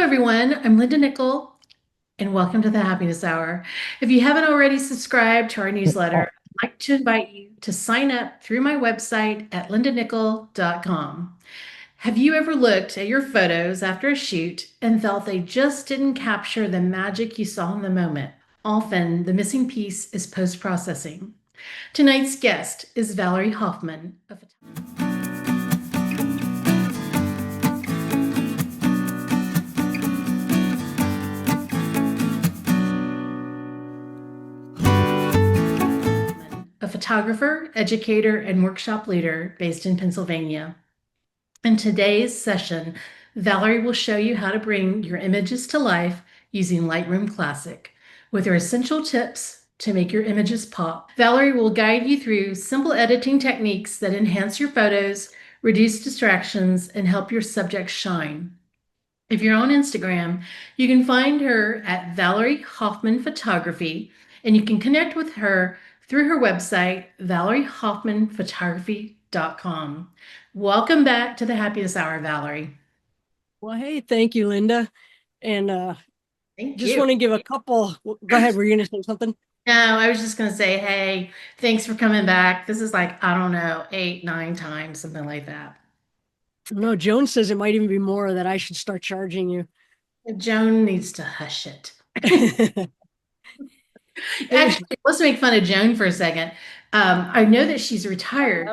everyone. I'm Linda Nickell, and welcome to the Happiness Hour. If you haven't already subscribed to our newsletter, I'd like to invite you to sign up through my website at lindanickell.com. Have you ever looked at your photos after a shoot and felt they just didn't capture the magic you saw in the moment? Often, the missing piece is post-processing. Tonight's guest is Valerie Hoffman, a photographer. A photographer, educator, and workshop leader based in Pennsylvania. In today's session, Valerie will show you how to bring your images to life using Lightroom Classic with her essential tips to make your images pop. Valerie will guide you through simple editing techniques that enhance your photos, reduce distractions, and help your subject shine. If you're on Instagram, you can find her at Valerie Hoffman Photography, and you can connect with her through her website, valeriehoffmanphotography.com. Welcome back to the Happiness Hour, Valerie. Well, hey, thank you, Linda. And Thank just you. want to give a couple. Go ahead. Were you going to say something? No, I was just going to say, hey, thanks for coming back. This is like, I don't know, 8, 9 times, something like that. No, Joan says it might even be more that I should start charging you. Joan needs to hush it. Actually, let's make fun of Joan for a second. I know that she's retired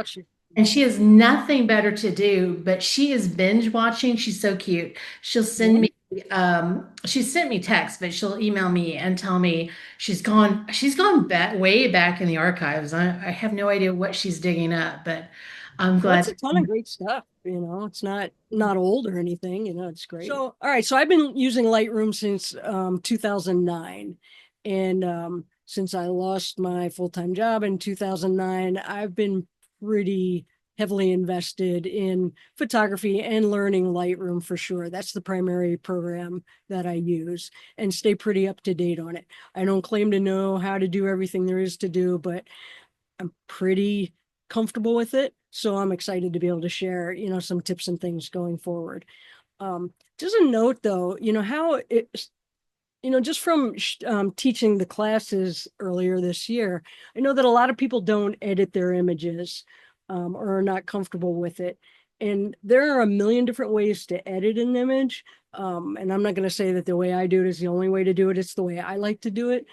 and she has nothing better to do, but she is binge watching. She's so cute. She sent me text, but she'll email me and tell me she's gone back way back in the archives. I have no idea what she's digging up, but I'm Well, glad. it's a ton of great stuff. It's not old or anything. It's great. So, all right. So I've been using Lightroom since 2009, and since I lost my full-time job in 2009, I've been pretty heavily invested in photography and learning Lightroom for sure. That's the primary program that I use and stay pretty up to date on it. I don't claim to know how to do everything there is to do, but I'm pretty comfortable with it. So I'm excited to be able to share, some tips and things going forward. Just a note though, how it, just from teaching the classes earlier this year, I know that a lot of people don't edit their images or are not comfortable with it. And there are a million different ways to edit an image. And I'm not going to say that the way I do it is the only way to do it. It's the way I like to do it.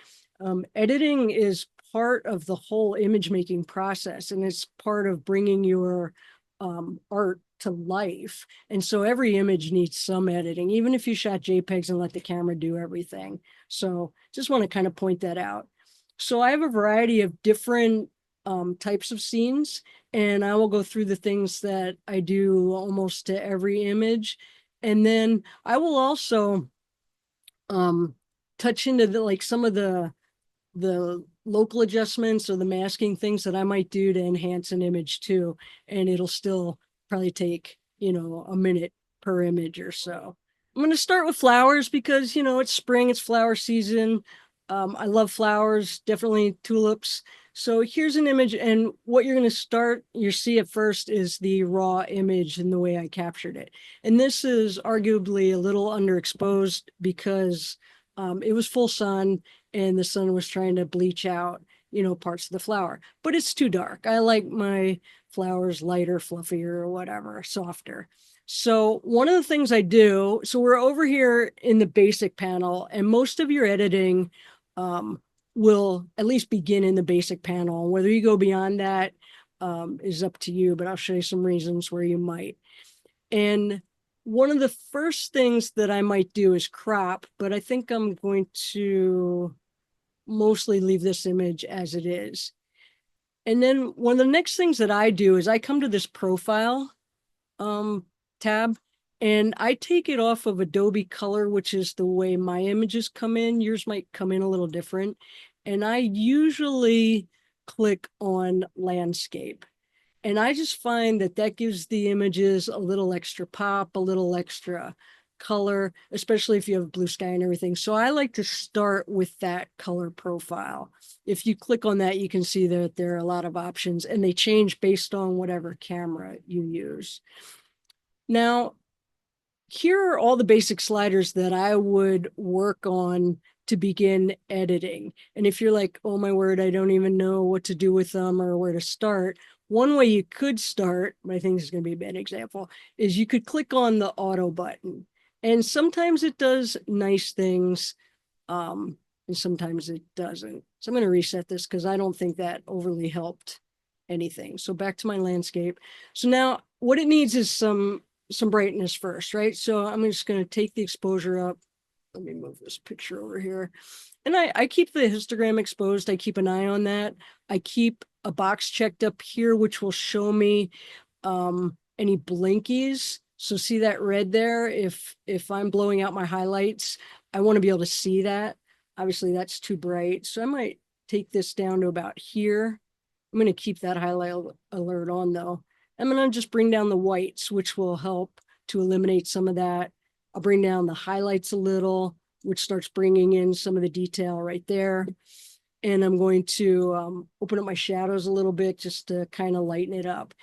Editing is part of the whole image making process, and it's part of bringing your art to life. And so every image needs some editing, even if you shot JPEGs and let the camera do everything. So just want to kind of point that out. So I have a variety of different types of scenes, and I will go through the things that I do almost to every image. And then I will also touch into some of the local adjustments or the masking things that I might do to enhance an image too. And it'll still probably take, a minute per image or so. I'm going to start with flowers because, it's spring, it's flower season. I love flowers, definitely tulips. So here's an image, and what you're going to you see at first is the raw image and the way I captured it. And this is arguably a little underexposed because it was full sun and the sun was trying to bleach out, parts of the flower. But it's too dark. I like my flowers lighter, fluffier, or whatever, softer. So one of the things I do, so we're over here in the basic panel, and most of your editing will at least begin in the basic panel. Whether you go beyond that is up to you, but I'll show you some reasons where you might. And one of the first things that I might do is crop, but I think I'm going to mostly leave this image as it is. And then one of the next things that I do is I come to this profile tab, and I take it off of Adobe Color, which is the way my images come in. Yours might come in a little different. And I usually click on landscape. And I just find that that gives the images a little extra pop, a little extra color, especially if you have blue sky and everything. So I like to start with that color profile. If you click on that, you can see that there are a lot of options, and they change based on whatever camera you use. Now, here are all the basic sliders that I would work on to begin editing. And if you're like, oh my word, I don't even know what to do with them or where to start, one way you could start, but I think this is going to be a bad example, is you could click on the auto button. And sometimes it does nice things, and sometimes it doesn't. So I'm going to reset this because I don't think that overly helped anything. So back to my landscape. So now what it needs is some brightness first, right? So I'm just going to take the exposure up. Let me move this picture over here. And I keep the histogram exposed. I keep an eye on that. I keep a box checked up here, which will show me any blinkies. So see that red there? If I'm blowing out my highlights, I want to be able to see that. Obviously that's too bright. So I might take this down to about here. I'm going to keep that highlight alert on though. I'm going to just bring down the whites, which will help to eliminate some of that. I'll bring down the highlights a little, which starts bringing in some of the detail right there. And I'm going to open up my shadows a little bit just to kind of lighten it up.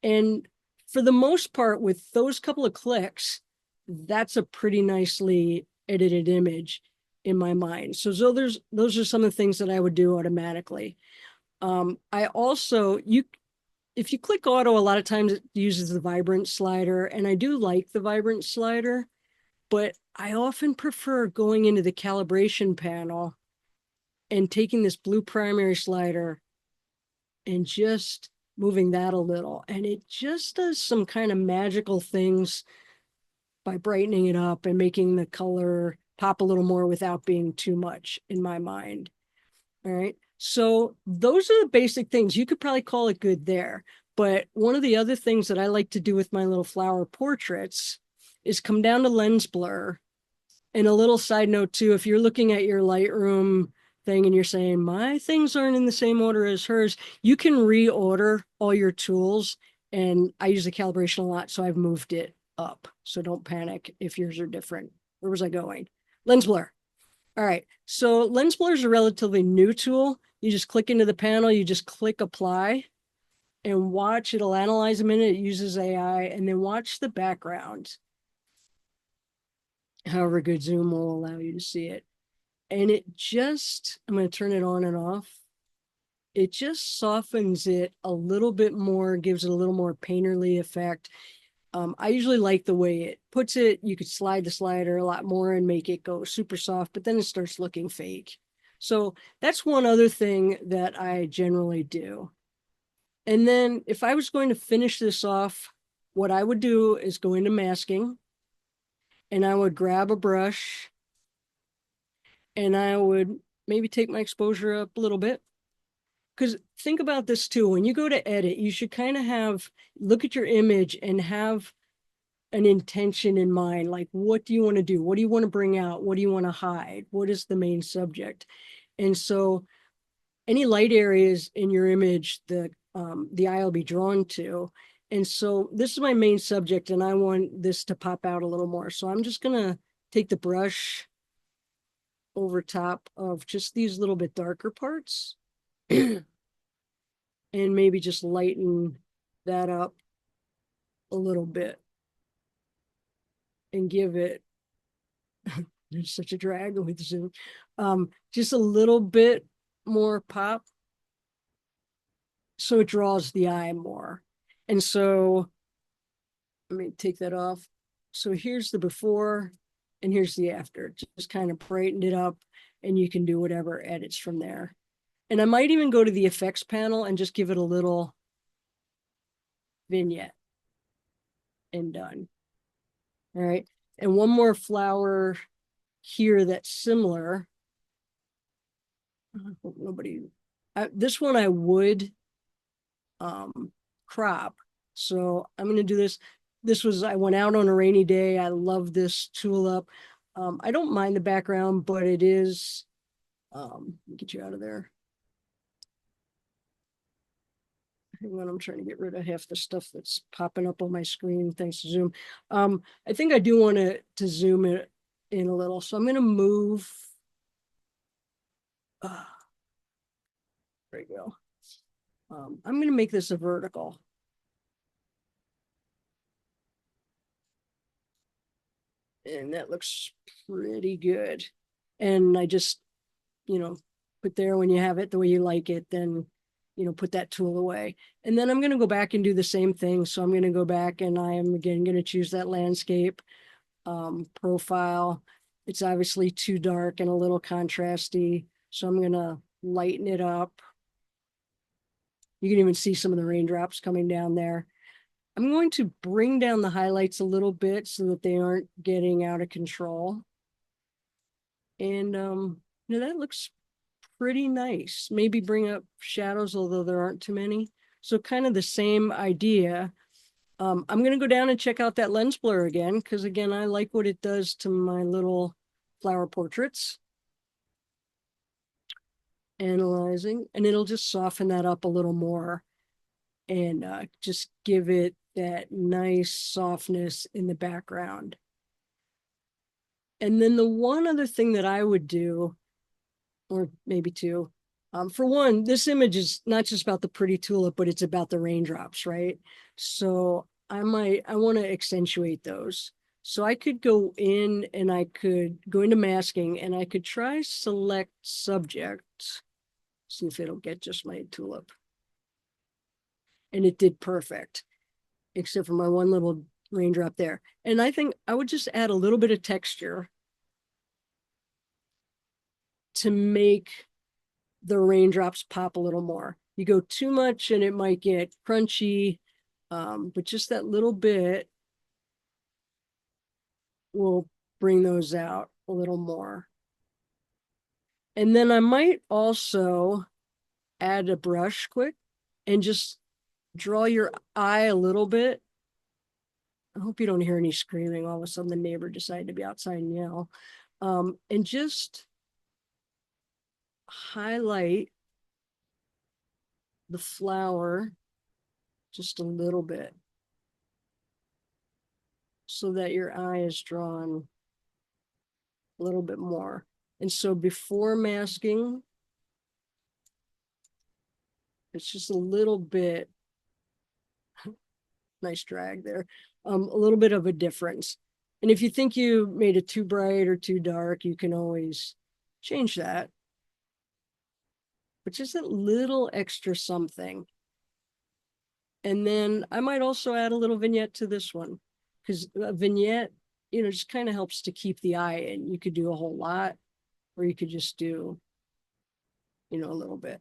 And for the most part, with those couple of clicks, that's a pretty nicely edited image in my mind. So those are some of the things that I would do automatically. I also, if you click auto, a lot of times it uses the vibrant slider, and I do like the vibrant slider, but I often prefer going into the calibration panel and taking this blue primary slider and just moving that a little. And it just does some kind of magical things by brightening it up and making the color pop a little more without being too much in my mind. All right. So those are the basic things. You could probably call it good there. But one of the other things that I like to do with my little flower portraits is come down to lens blur. And a little side note too, if you're looking at your Lightroom thing and you're saying, my things aren't in the same order as hers, you can reorder all your tools. And I use the calibration a lot, so I've moved it up. So don't panic if yours are different. Where was I going? Lens blur. All right, so lens blur is a relatively new tool. You just click into the panel, you just click apply and watch, it'll analyze a minute, it uses AI, and then watch the background. However, good zoom will allow you to see it. And it just, I'm going to turn it on and off. It just softens it a little bit more, gives it a little more painterly effect. I usually like the way it puts it. You could slide the slider a lot more and make it go super soft, but then it starts looking fake. So that's one other thing that I generally do. And then if I was going to finish this off, what I would do is go into masking and I would grab a brush and I would maybe take my exposure up a little bit. Because think about this too, when you go to edit, you should kind of look at your image and have an intention in mind. Like, what do you want to do? What do you want to bring out? What do you want to hide? What is the main subject? And so any light areas in your image, the eye will be drawn to. And so this is my main subject and I want this to pop out a little more. So I'm just going to take the brush over top of just these little bit darker parts and maybe just lighten that up a little bit and give it, there's such a drag with zoom, just a little bit more pop so it draws the eye more. And so let me take that off. So here's the before and here's the after. Just kind of brightened it up and you can do whatever edits from there. And I might even go to the effects panel and just give it a little vignette and done. All right. And one more flower here that's similar. Nobody, this one I would crop. So I'm going to do this. I went out on a rainy day. I love this tulip. I don't mind the background, but it is, get you out of there. Hang on, I'm trying to get rid of half the stuff that's popping up on my screen thanks to Zoom. I think I do want to zoom it in a little. So I'm going to move. There you go. I'm going to make this a vertical. And that looks pretty good. And I just, you know, put there when you have it the way you like it, then, put that tool away. And then I'm going to go back and do the same thing. So I'm going to go back and I am again going to choose that landscape profile. It's obviously too dark and a little contrasty. So I'm going to lighten it up. You can even see some of the raindrops coming down there. I'm going to bring down the highlights a little bit so that they aren't getting out of control. And that looks pretty nice. Maybe bring up shadows, although there aren't too many. So kind of the same idea. I'm going to go down and check out that lens blur again, because again, I like what it does to my little flower portraits. Analyzing, and it'll just soften that up a little more and just give it that nice softness in the background. And then the one other thing that I would do, or maybe two, for one, this image is not just about the pretty tulip, but it's about the raindrops, right? So I want to accentuate those. So I could go in and I could go into masking and I could try select subject, see if it'll get just my tulip. And it did perfect, except for my one little raindrop there. And I think I would just add a little bit of texture to make the raindrops pop a little more. You go too much and it might get crunchy, but just that little bit will bring those out a little more. And then I might also add a brush quick and just draw your eye a little bit. I hope you don't hear any screaming. All of a sudden the neighbor decided to be outside and yell. And just highlight the flower just a little bit so that your eye is drawn a little bit more. And so before masking, it's just a little bit, nice drag there, a little bit of a difference. And if you think you made it too bright or too dark, you can always change that. But just a little extra something. And then I might also add a little vignette to this one, because a vignette, just kind of helps to keep the eye in. You could do a whole lot, or you could just do, a little bit.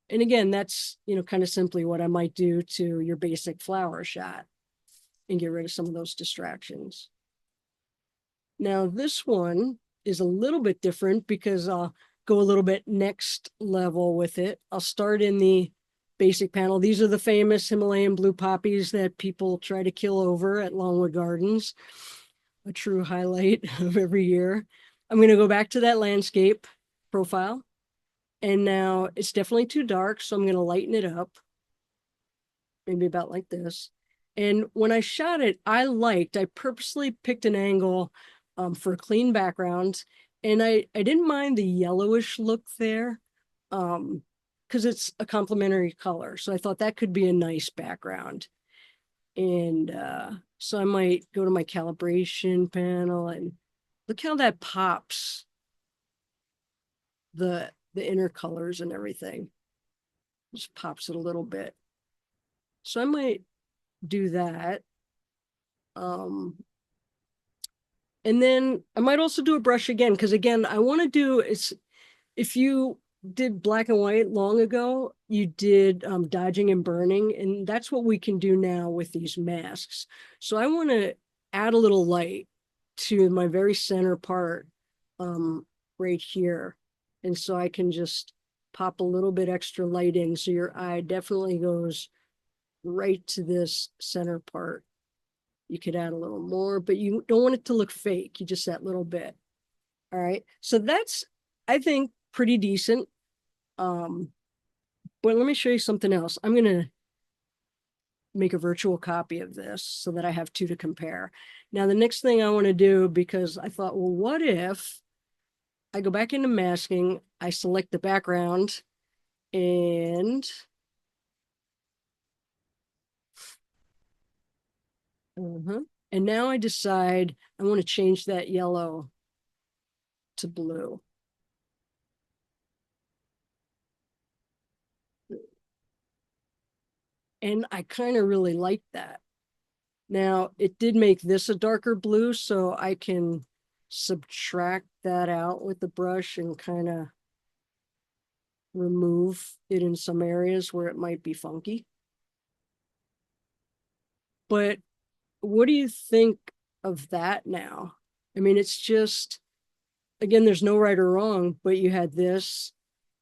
And again, that's, kind of simply what I might do to your basic flower shot and get rid of some of those distractions. Now, this one is a little bit different because I'll go a little bit next level with it. I'll start in the basic panel. These are the famous Himalayan blue poppies that people try to kill over at Longwood Gardens, a true highlight of every year. I'm going to go back to that landscape profile. And now it's definitely too dark, so I'm going to lighten it up, maybe about like this. And when I shot it, I purposely picked an angle for a clean background. And I didn't mind the yellowish look there because it's a complementary color. So I thought that could be a nice background. And so I might go to my calibration panel and look how that pops the inner colors and everything. Just pops it a little bit. So I might do that. And then I might also do a brush again, because again, I want to do is, if you did black and white long ago, you did dodging and burning, and that's what we can do now with these masks. So I want to add a little light to my very center part right here. And so I can just pop a little bit extra light in, so your eye definitely goes right to this center part. You could add a little more, but you don't want it to look fake. You just that little bit. All right. So that's, I think, pretty decent. But let me show you something else. I'm going to make a virtual copy of this so that I have two to compare. Now, the next thing I want to do, because I thought, well, what if I go back into masking, I select the background, and And now I decide I want to change that yellow to blue. And I kind of really like that. Now, it did make this a darker blue, so I can subtract that out with the brush and kind of remove it in some areas where it might be funky. But what do you think of that now? I mean, it's just, again, there's no right or wrong, but you had this,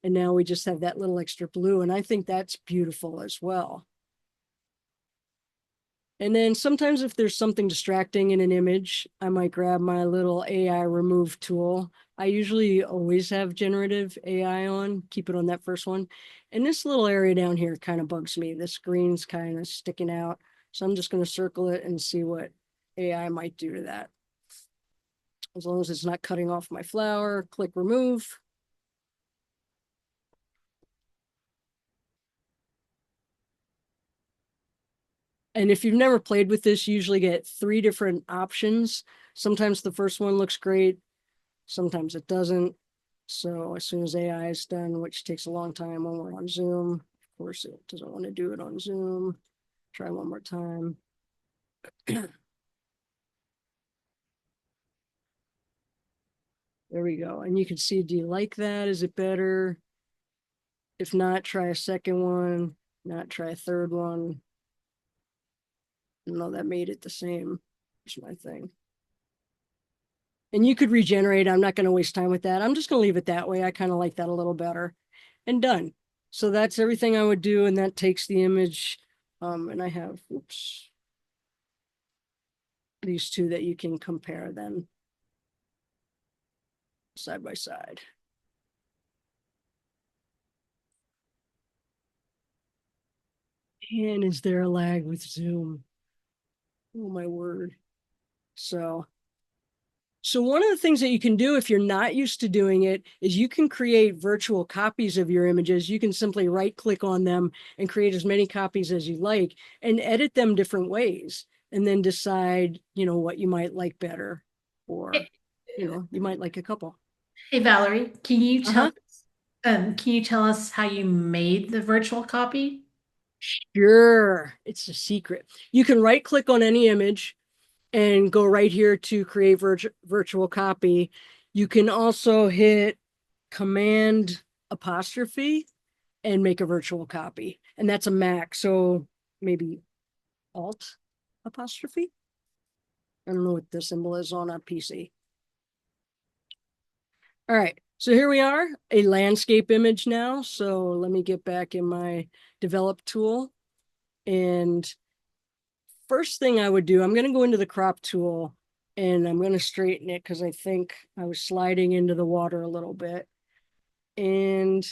and now we just have that little extra blue, and I think that's beautiful as well. And then sometimes if there's something distracting in an image, I might grab my little AI remove tool. I usually always have generative AI on, keep it on that first one. And this little area down here kind of bugs me. This green's kind of sticking out. So I'm just going to circle it and see what AI might do to that. As long as it's not cutting off my flower, click remove. And if you've never played with this, you usually get 3 different options. Sometimes the first one looks great. Sometimes it doesn't. So as soon as AI is done, which takes a long time when we're on Zoom, of course it doesn't want to do it on Zoom. Try one more time. There we go. And you can see, do you like that? Is it better? If not, try a second one. Not try a third one. No, that made it the same. Here's my thing. And you could regenerate. I'm not going to waste time with that. I'm just going to leave it that way. I kind of like that a little better. And done. So that's everything I would do. And that takes the image. And I have, oops, these two that you can compare then side by side. And is there a lag with Zoom? Oh my word. So one of the things that you can do if you're not used to doing it is you can create virtual copies of your images. You can simply right click on them and create as many copies as you like and edit them different ways and then decide, what you might like better or, you might like a couple. Hey Valerie, Uh-huh. can you tell us how you made the virtual copy? Sure. It's a secret. You can right click on any image and go right here to create virtual copy. You can also hit Command apostrophe and make a virtual copy. And that's a Mac. So maybe Alt apostrophe. I don't know what the symbol is on a PC. All right. So here we are, a landscape image now. So let me get back in my develop tool. And first thing I would do, I'm going to go into the crop tool and I'm going to straighten it because I think I was sliding into the water a little bit. And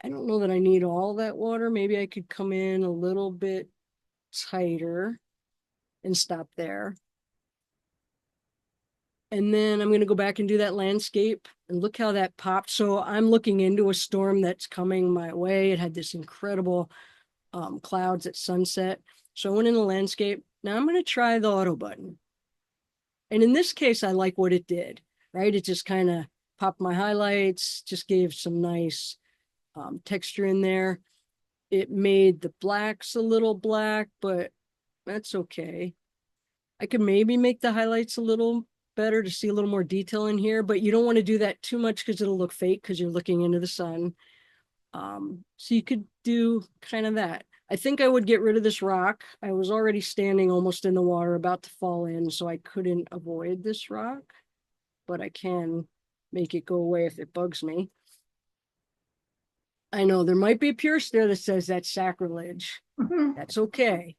I don't know that I need all that water. Maybe I could come in a little bit tighter and stop there. And then I'm going to go back and do that landscape and look how that popped. So I'm looking into a storm that's coming my way. It had this incredible clouds at sunset. So I went in the landscape. Now I'm going to try the auto button. And in this case, I like what it did, right? It just kind of popped my highlights, just gave some nice texture in there. It made the blacks a little black, but that's okay. I could maybe make the highlights a little better to see a little more detail in here, but you don't want to do that too much because it'll look fake because you're looking into the sun. So you could do kind of that. I think I would get rid of this rock. I was already standing almost in the water about to fall in, so I couldn't avoid this rock, but I can make it go away if it bugs me. I know there might be a purist there that says that's sacrilege. Mhm. That's okay.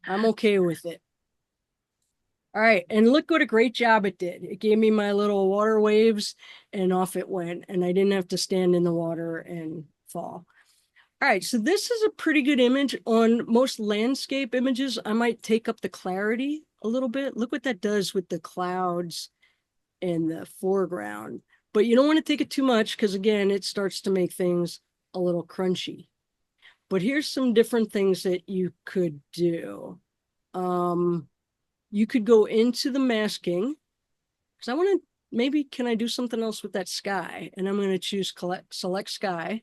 I'm okay with it. All right. And look what a great job it did. It gave me my little water waves and off it went. And I didn't have to stand in the water and fall. All right. So this is a pretty good image. On most landscape images, I might take up the clarity a little bit. Look what that does with the clouds and the foreground. But you don't want to take it too much because, again, it starts to make things a little crunchy. But here's some different things that you could do. you could go into the masking because I want to, maybe can I do something else with that sky? And I'm going to choose select sky.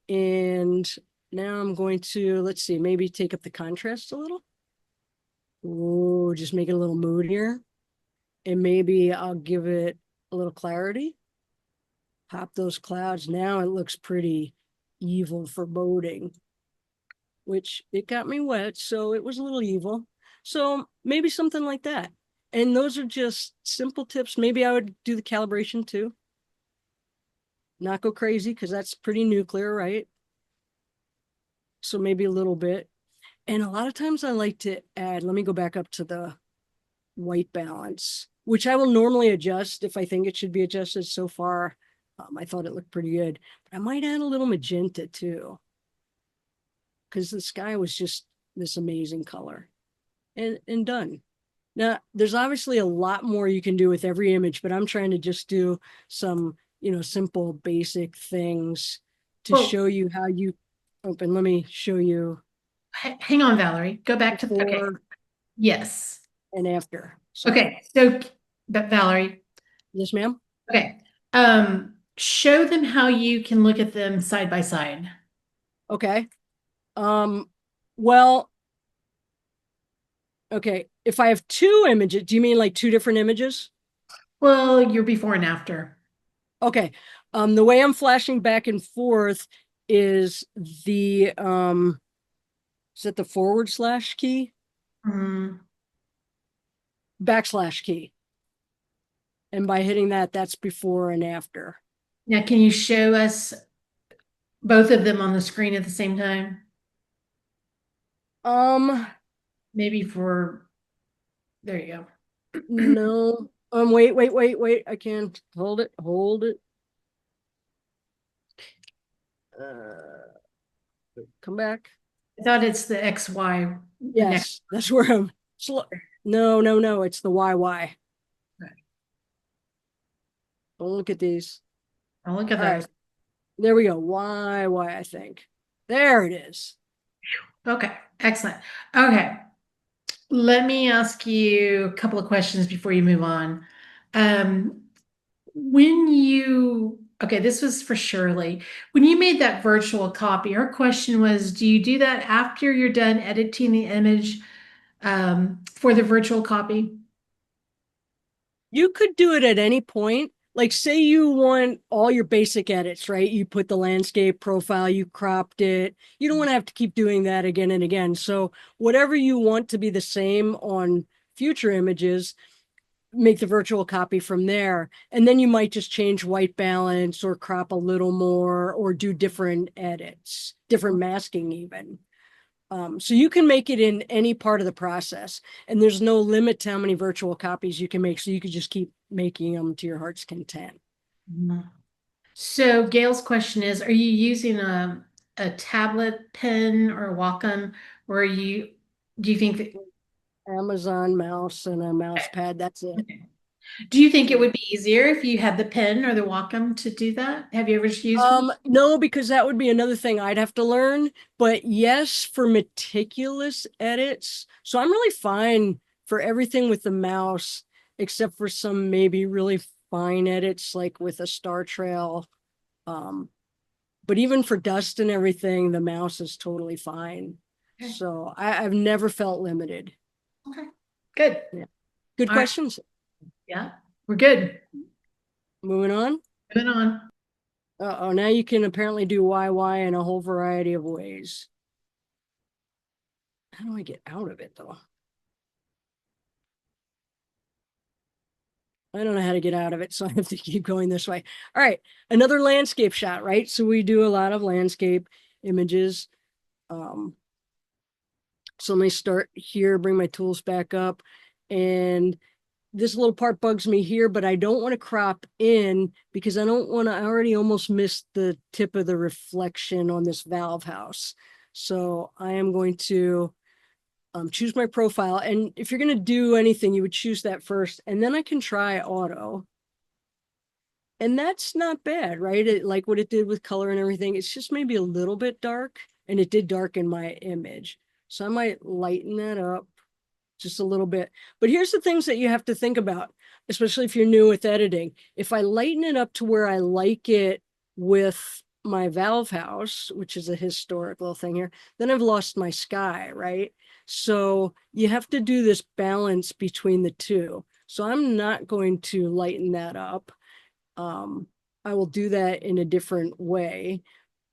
And now I'm going to, let's see, maybe take up the contrast a little. Oh, just make it a little moodier. And maybe I'll give it a little clarity. Pop those clouds. Now it looks pretty evil, foreboding, which it got me wet, so it was a little evil. So maybe something like that. And those are just simple tips. Maybe I would do the calibration too. Not go crazy because that's pretty nuclear, right? So maybe a little bit. And a lot of times I like to add, let me go back up to the white balance, which I will normally adjust if I think it should be adjusted. So far, I thought it looked pretty good. But I might add a little magenta too, because the sky was just this amazing color. And done. Now, there's obviously a lot more you can do with every image, but I'm trying to just do some, simple basic things to Well, show you how you open. Let me show you hang on, Valerie. Go back to, okay. before Yes. and after. Sorry. Okay. So, but Valerie, Yes, ma'am. okay. Show them how you can look at them side by side. Okay. Well, okay. If I have two images, do you mean like two different images? Well, your before and after. Okay. The way I'm flashing back and forth is the is it the forward slash key? Mm, Backslash key. And by hitting that, that's before and after. now, can you show us both of them on the screen at the same time? Um, Maybe for, there you go. no. Wait. I can't hold it. Come back. I thought it's the XY next. Yes, that's where I'm slow. No, it's the YY. Don't look at these. I'll look at All right, those. there we go. YY, I think. There it is. Okay, excellent. Okay, let me ask you a couple of questions before you move on. Um, okay, this was for Shirley. When you made that virtual copy, her question was, do you do that after you're done editing the image for the virtual copy? You could do it at any point. Like, say you want all your basic edits, right? You put the landscape profile, you cropped it. You don't want to have to keep doing that again and again. So, whatever you want to be the same on future images, make the virtual copy from there. And then you might just change white balance or crop a little more or do different edits, different masking, even. So you can make it in any part of the process, and there's no limit to how many virtual copies you can make. So you could just keep making them to your heart's content. Mhm. So Gail's question is, are you using a tablet pen or a Wacom, or do you think that, Amazon mouse and a mouse pad. That's it. okay. Do you think it would be easier if you had the pen or the Wacom to do that? Have you ever used one? No, because that would be another thing I'd have to learn. But yes, for meticulous edits. So I'm really fine for everything with the mouse, except for some maybe really fine edits, like with a star trail. But even for dust and everything, the mouse is totally fine. Okay. So I've never felt limited. Okay. Good. Yeah. Good All right. questions. Yeah, we're good. Moving on. Moving on. Oh, now you can apparently do YY in a whole variety of ways. How do I get out of it though? I don't know how to get out of it, so I have to keep going this way. All right, another landscape shot, right? So we do a lot of landscape images. So let me start here, bring my tools back up. And this little part bugs me here, but I don't want to crop in because I don't want to, I already almost missed the tip of the reflection on this valve house. So I am going to choose my profile. And if you're going to do anything, you would choose that first, and then I can try auto. And that's not bad, right? Like what it did with color and everything. It's just maybe a little bit dark, and it did darken my image. So I might lighten that up just a little bit. But here's the things that you have to think about, especially if you're new with editing. If I lighten it up to where I like it with my valve house, which is a historical thing here, then I've lost my sky, right? So you have to do this balance between the two. So I'm not going to lighten that up. I will do that in a different way.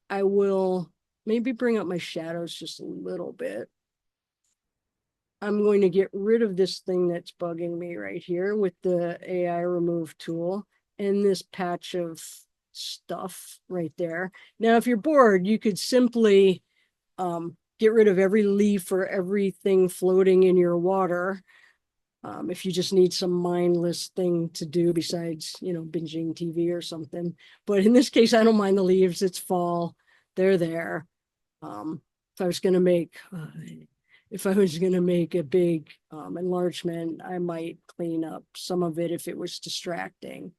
I will maybe bring up my shadows just a little bit. I'm going to get rid of this thing that's bugging me right here with the AI remove tool and this patch of stuff right there. Now, if you're bored, you could simply get rid of every leaf or everything floating in your water. If you just need some mindless thing to do besides, binging TV or something. But in this case, I don't mind the leaves. It's fall. They're there. If I was going to make a big enlargement, I might clean up some of it if it was distracting.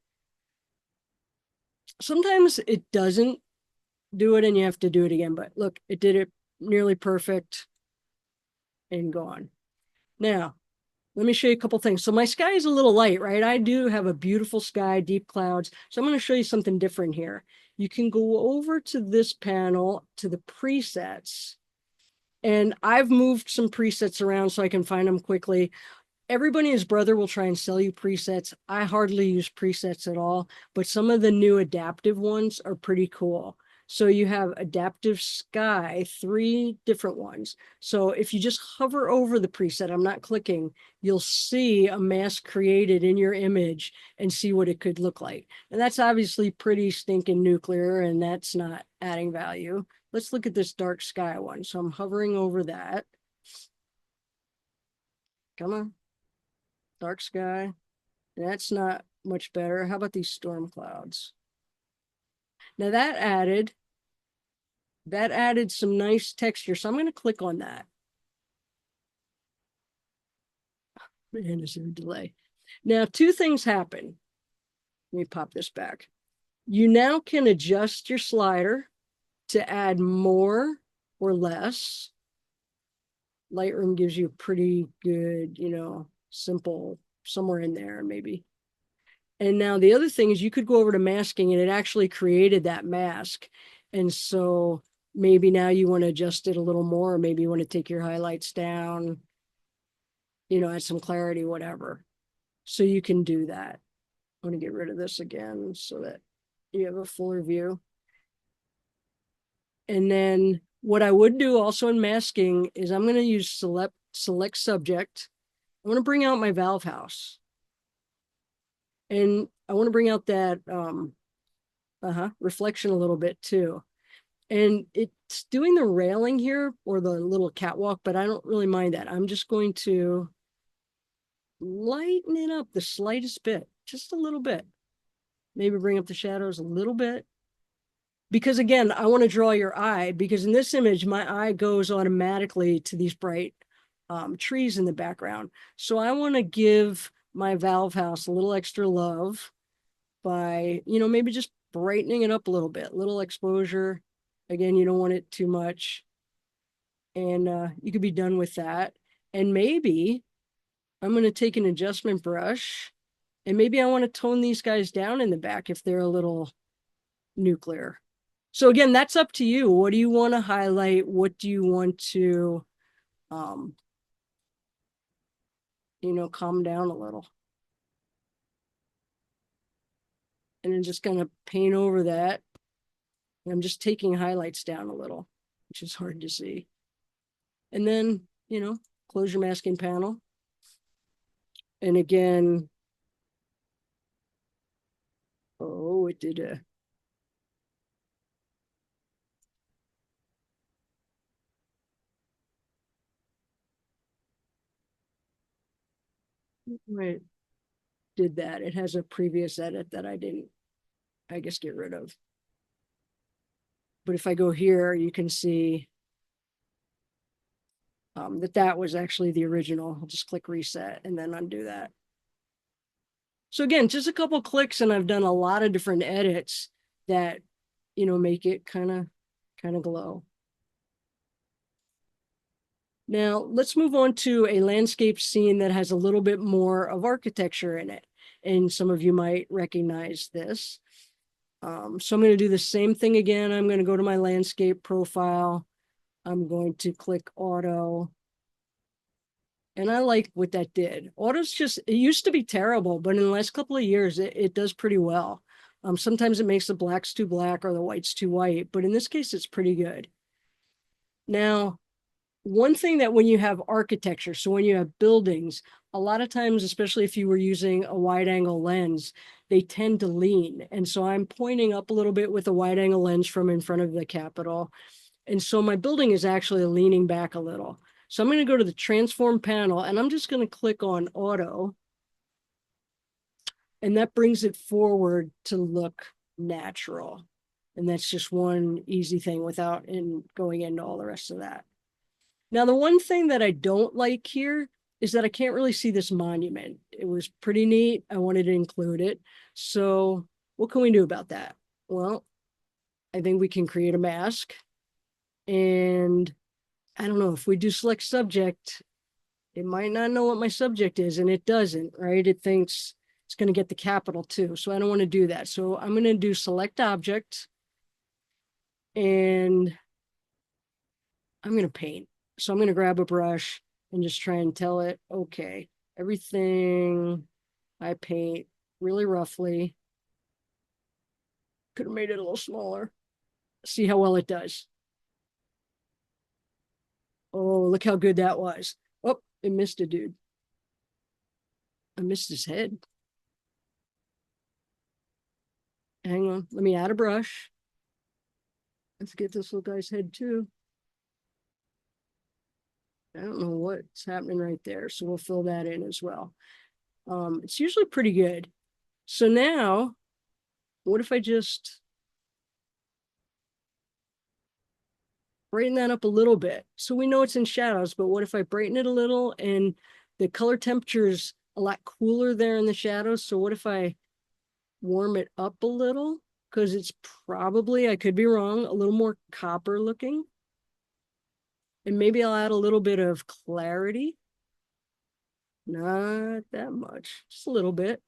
Sometimes it doesn't do it and you have to do it again, but look, it did it nearly perfect and gone. Now, let me show you a couple things. So my sky is a little light, right? I do have a beautiful sky, deep clouds. So I'm going to show you something different here. You can go over to this panel, to the presets, and I've moved some presets around so I can find them quickly. Everybody and his brother will try and sell you presets. I hardly use presets at all, but some of the new adaptive ones are pretty cool. So you have adaptive sky, 3 different ones. So if you just hover over the preset, I'm not clicking, you'll see a mask created in your image and see what it could look like. And that's obviously pretty stinking nuclear, and that's not adding value. Let's look at this dark sky one. So I'm hovering over that. Come on. Dark sky. That's not much better. How about these storm clouds? Now that added some nice texture. So I'm going to click on that. Man, is there a delay? Now, 2 things happen. Let me pop this back. You now can adjust your slider to add more or less. Lightroom gives you a pretty good, simple, somewhere in there maybe. And now the other thing is you could go over to masking and it actually created that mask. And so maybe now you want to adjust it a little more, or maybe you want to take your highlights down, add some clarity, whatever. So you can do that. I'm going to get rid of this again so that you have a fuller view. And then what I would do also in masking is I'm going to use select subject. I want to bring out my valve house. And I want to bring out that reflection a little bit too. And it's doing the railing here or the little catwalk, but I don't really mind that. I'm just going to lighten it up the slightest bit, just a little bit. Maybe bring up the shadows a little bit. Because again, I want to draw your eye, because in this image, my eye goes automatically to these bright trees in the background. So I want to give my valve house a little extra love by, maybe just brightening it up a little exposure. Again, you don't want it too much. And you could be done with that. And maybe I'm going to take an adjustment brush and maybe I want to tone these guys down in the back if they're a little nuclear. So again, that's up to you. What do you want to highlight? What do you want to, calm down a little? And I'm just going to paint over that. And I'm just taking highlights down a little, which is hard to see. And then, close your masking panel. And again, oh, it did a, right, did that. It has a previous edit that I didn't, I guess, get rid of. But if I go here, you can see that was actually the original. I'll just click reset and then undo that. So again, just a couple clicks and I've done a lot of different edits that, make it kind of glow. Now let's move on to a landscape scene that has a little bit more of architecture in it. And some of you might recognize this. So I'm going to do the same thing again. I'm going to go to my landscape profile. I'm going to click auto. And I like what that did. Auto's just, it used to be terrible, but in the last couple of years, it does pretty well. Sometimes it makes the blacks too black or the whites too white, but in this case, it's pretty good. Now, one thing that when you have architecture, so when you have buildings, a lot of times, especially if you were using a wide angle lens, they tend to lean. And so I'm pointing up a little bit with a wide angle lens from in front of the Capitol. And so my building is actually leaning back a little. So I'm going to go to the transform panel and I'm just going to click on auto. And that brings it forward to look natural. And that's just one easy thing without going into all the rest of that. Now, the one thing that I don't like here is that I can't really see this monument. It was pretty neat. I wanted to include it. So what can we do about that? Well, I think we can create a mask. And I don't know, if we do select subject, it might not know what my subject is, and it doesn't, right? It thinks it's going to get the capital too. So I don't want to do that. So I'm going to do select object, and I'm going to paint. So I'm going to grab a brush and just try and tell it, okay, everything I paint really roughly. Could have made it a little smaller. See how well it does. Oh, look how good that was. Oh, it missed a dude. I missed his head. Hang on, let me add a brush. Let's get this little guy's head too. I don't know what's happening right there, so we'll fill that in as well. It's usually pretty good. So now, what if I just brighten that up a little bit? So we know it's in shadows, but what if I brighten it a little and the color temperature is a lot cooler there in the shadows? So what if I warm it up a little? Because it's probably, I could be wrong, a little more copper looking. And maybe I'll add a little bit of clarity. Not that much, just a little bit.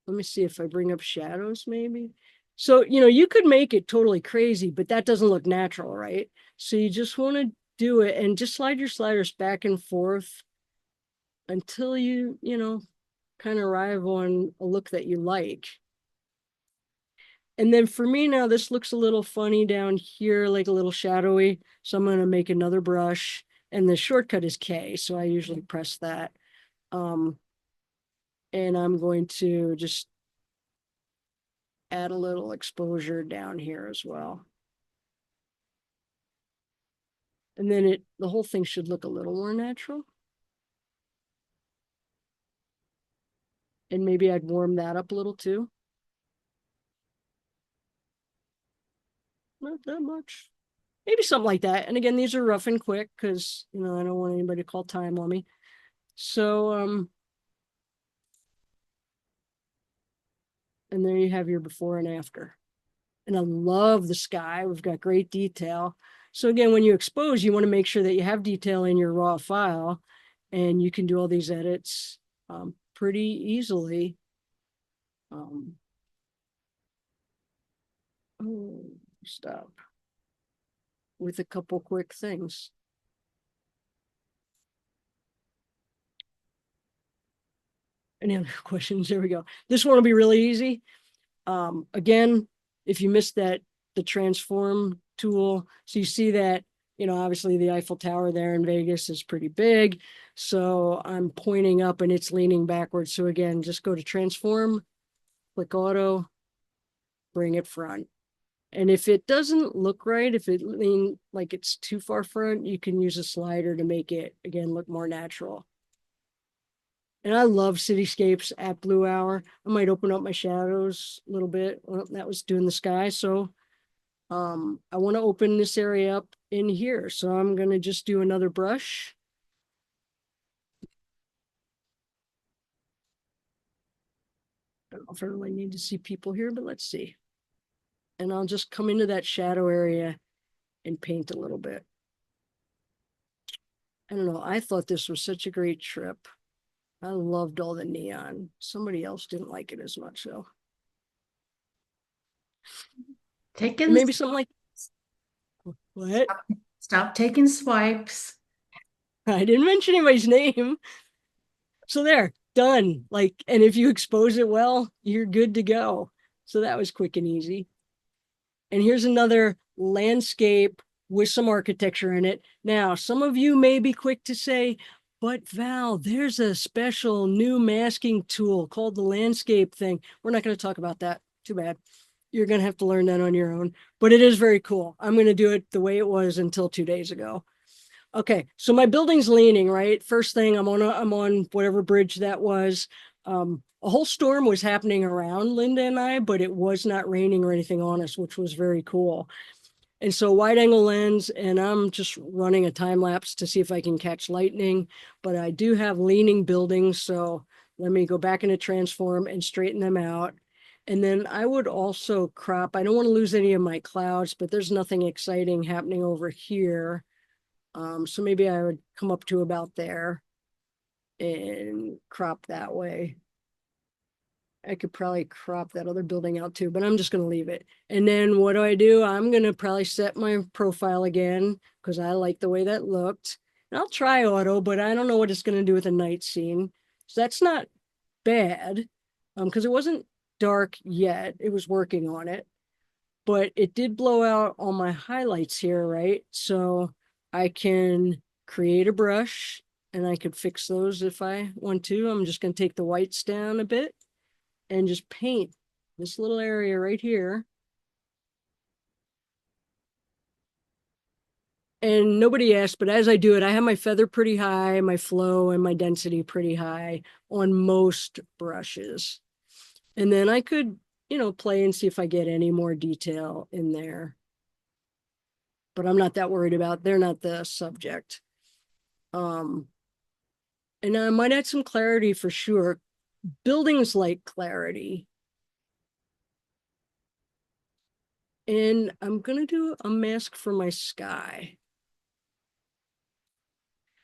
Let me see if I bring up shadows, maybe. So, you could make it totally crazy, but that doesn't look natural, right? So you just want to do it and just slide your sliders back and forth until you kind of arrive on a look that you like. And then for me now, this looks a little funny down here, like a little shadowy. So I'm going to make another brush, and the shortcut is K. So I usually press that. And I'm going to just add a little exposure down here as well. And then the whole thing should look a little more natural. And maybe I'd warm that up a little too. Not that much. Maybe something like that. And again, these are rough and quick because, I don't want anybody to call time on me. So, and there you have your before and after. And I love the sky. We've got great detail. So again, when you expose, you want to make sure that you have detail in your raw file, and you can do all these edits pretty easily. Stop. With a couple quick things. Any other questions? There we go. This one will be really easy. Again, if you missed the transform tool, so you see that, obviously the Eiffel Tower there in Vegas is pretty big. So I'm pointing up and it's leaning backwards. So again, just go to transform, click auto, bring it front. And if it doesn't look right, if it lean like it's too far front, you can use a slider to make it, again, look more natural. And I love cityscapes at Blue Hour. I might open up my shadows a little bit. Well, that was doing the sky. So I want to open this area up in here. So I'm going to just do another brush. I don't know if I really need to see people here, but let's see. And I'll just come into that shadow area and paint a little bit. I don't know. I thought this was such a great trip. I loved all the neon. Somebody else didn't like it as much though. And Taking maybe something like what? Stop taking swipes. I didn't mention anybody's name. So there, done. Like, and if you expose it well, you're good to go. So that was quick and easy. And here's another landscape with some architecture in it. Now, some of you may be quick to say, but Val, there's a special new masking tool called the landscape thing. We're not going to talk about that. Too bad. You're going to have to learn that on your own, but it is very cool. I'm going to do it the way it was until 2 days ago. Okay, so my building's leaning, right? First thing, I'm on whatever bridge that was. A whole storm was happening around Linda and I, but it was not raining or anything on us, which was very cool. And so wide angle lens, and I'm just running a time lapse to see if I can catch lightning. But I do have leaning buildings, so let me go back into transform and straighten them out. And then I would also crop. I don't want to lose any of my clouds, but there's nothing exciting happening over here. So maybe I would come up to about there and crop that way. I could probably crop that other building out too, but I'm just going to leave it. And then what do? I'm going to probably set my profile again because I like the way that looked. And I'll try auto, but I don't know what it's going to do with a night scene. So that's not bad because it wasn't dark yet. It was working on it, but it did blow out all my highlights here, right? So I can create a brush and I could fix those if I want to. I'm just going to take the whites down a bit and just paint this little area right here. And nobody asked, but as I do it, I have my feather pretty high, my flow and my density pretty high on most brushes. And then I could, play and see if I get any more detail in there. But I'm not that worried about, they're not the subject. And I might add some clarity for sure. Buildings like clarity. And I'm going to do a mask for my sky.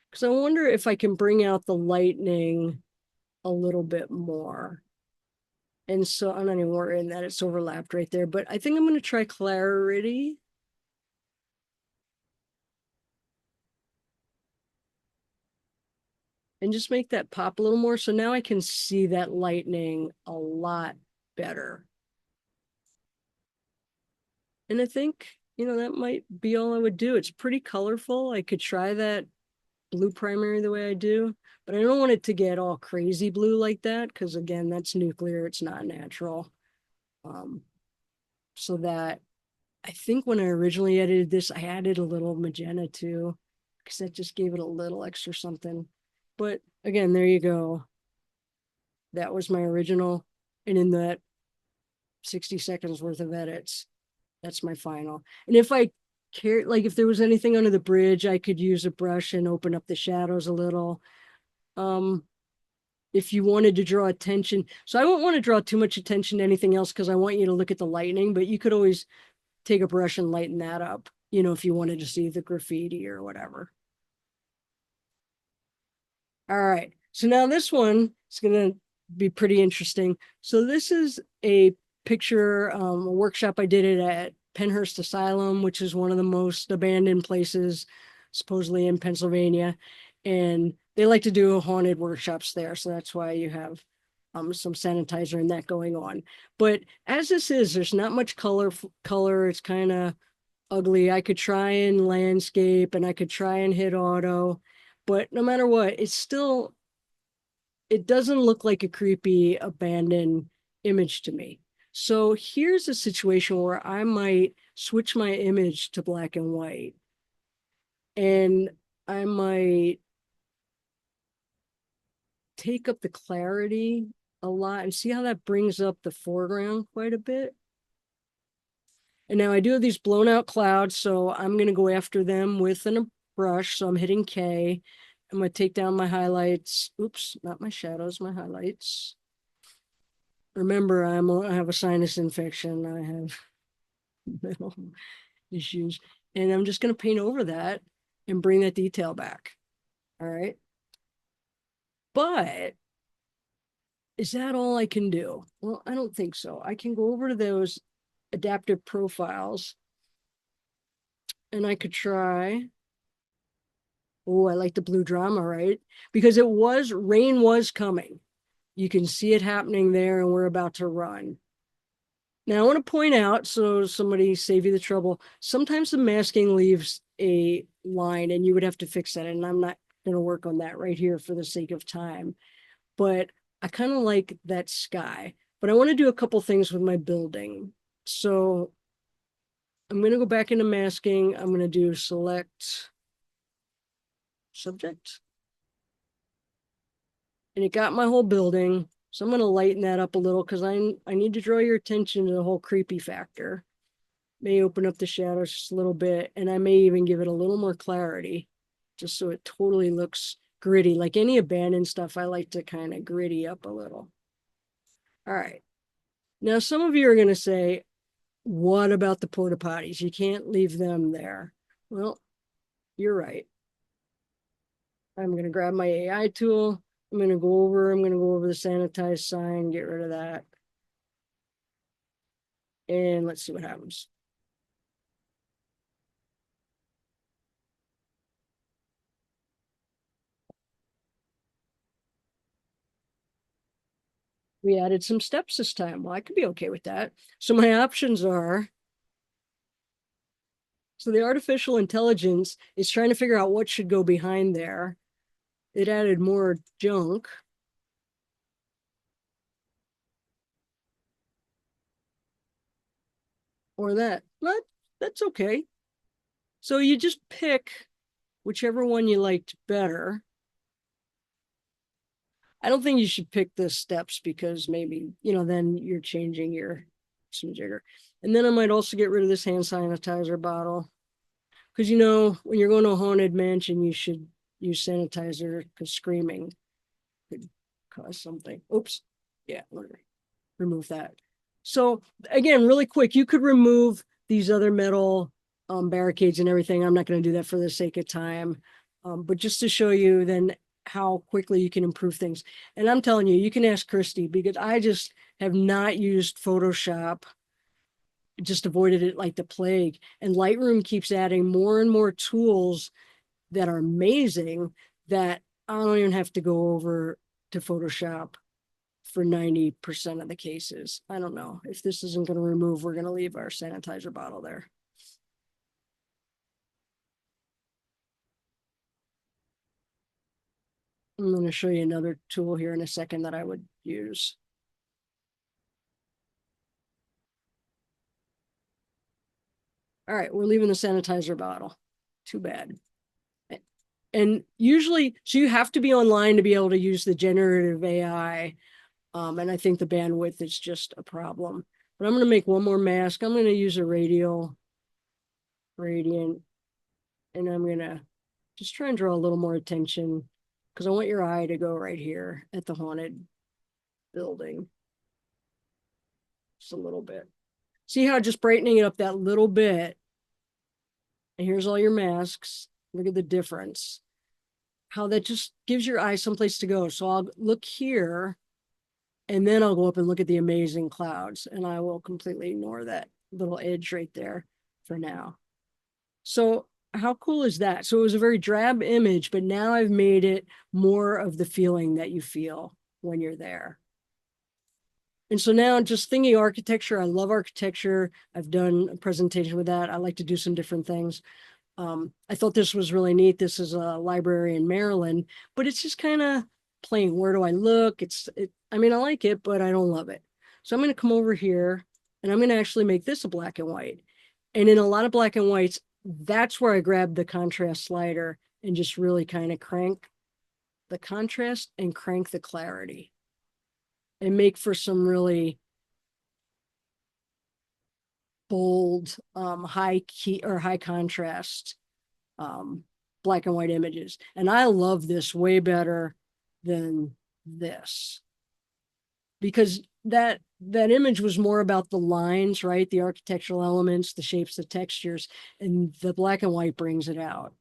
Because I wonder if I can bring out the lightning a little bit more. And so I'm not even worrying that it's overlapped right there, but I think I'm going to try clarity. And just make that pop a little more. So now I can see that lightning a lot better. And I think, that might be all I would do. It's pretty colorful. I could try that blue primary the way I do, but I don't want it to get all crazy blue like that because again, that's nuclear. It's not natural. So that I think when I originally edited this, I added a little magenta too, because that just gave it a little extra something. But again, there you go. That was my original. And in that 60 seconds worth of edits, that's my final. And if I care, like if there was anything under the bridge, I could use a brush and open up the shadows a little. If you wanted to draw attention, so I won't want to draw too much attention to anything else because I want you to look at the lightning, but you could always take a brush and lighten that up, if you wanted to see the graffiti or whatever. All right. So now this one is going to be pretty interesting. So this is a picture, a workshop I did it at Penhurst Asylum, which is one of the most abandoned places supposedly in Pennsylvania. And they like to do haunted workshops there. So that's why you have some sanitizer and that going on. But as this is, there's not much color. It's kind of ugly. I could try and landscape and I could try and hit auto, but no matter what, it doesn't look like a creepy abandoned image to me. So here's a situation where I might switch my image to black and white and I might take up the clarity a lot and see how that brings up the foreground quite a bit. And now I do have these blown out clouds, so I'm going to go after them with a brush. So I'm hitting K. I'm going to take down my highlights. Oops, not my shadows, my highlights. Remember, I have a sinus infection. I have issues. And I'm just going to paint over that and bring that detail back. All right. But is that all I can do? Well, I don't think so. I can go over to those adaptive profiles and I could try. Oh, I like the blue drama, right? Because rain was coming. You can see it happening there and we're about to run. Now, I want to point out, so somebody save you the trouble, sometimes the masking leaves a line and you would have to fix that. And I'm not going to work on that right here for the sake of time. But I kind of like that sky. But I want to do a couple things with my building. So I'm going to go back into masking. I'm going to do select subject. And it got my whole building. So I'm going to lighten that up a little because I need to draw your attention to the whole creepy factor. May open up the shadows just a little bit, and I may even give it a little more clarity just so it totally looks gritty. Like any abandoned stuff, I like to kind of gritty up a little. All right. Now, some of you are going to say, what about the porta potties? You can't leave them there. Well, you're right. I'm going to grab my AI tool. I'm going to go over the sanitize sign, get rid of that. And let's see what happens. We added some steps this time. Well, I could be okay with that. So my options are, so the artificial intelligence is trying to figure out what should go behind there. It added more junk. Or that. But that's okay. So you just pick whichever one you liked better. I don't think you should pick the steps because maybe, then you're changing your some jigger. And then I might also get rid of this hand sanitizer bottle. Because, when you're going to a haunted mansion, you should use sanitizer because screaming could cause something. Oops. Yeah, remove that. So again, really quick, you could remove these other metal barricades and everything. I'm not going to do that for the sake of time. But just to show you then how quickly you can improve things. And I'm telling you, you can ask Christy because I just have not used Photoshop, just avoided it like the plague. And Lightroom keeps adding more and more tools that are amazing that I don't even have to go over to Photoshop for 90% of the cases. I don't know. If this isn't going to remove, we're going to leave our sanitizer bottle there. I'm going to show you another tool here in a second that I would use. All right, we're leaving the sanitizer bottle. Too bad. And usually, so you have to be online to be able to use the generative AI. And I think the bandwidth is just a problem. But I'm going to make one more mask. I'm going to use a radial gradient. And I'm going to just try and draw a little more attention because I want your eye to go right here at the haunted building. Just a little bit. See how just brightening it up that little bit. And here's all your masks. Look at the difference. How that just gives your eye someplace to go. So I'll look here and then I'll go up and look at the amazing clouds and I will completely ignore that little edge right there for now. So how cool is that? So it was a very drab image, but now I've made it more of the feeling that you feel when you're there. And so now just thinking architecture, I love architecture. I've done a presentation with that. I like to do some different things. I thought this was really neat. This is a library in Maryland, but it's just kind of plain. Where do I look? I mean, I like it, but I don't love it. So I'm going to come over here and I'm going to actually make this a black and white. And in a lot of black and whites, that's where I grab the contrast slider and just really kind of crank the contrast and crank the clarity and make for some really bold, high key or high contrast black and white images. And I love this way better than this because that image was more about the lines, right? The architectural elements, the shapes, the textures, and the black and white brings it out.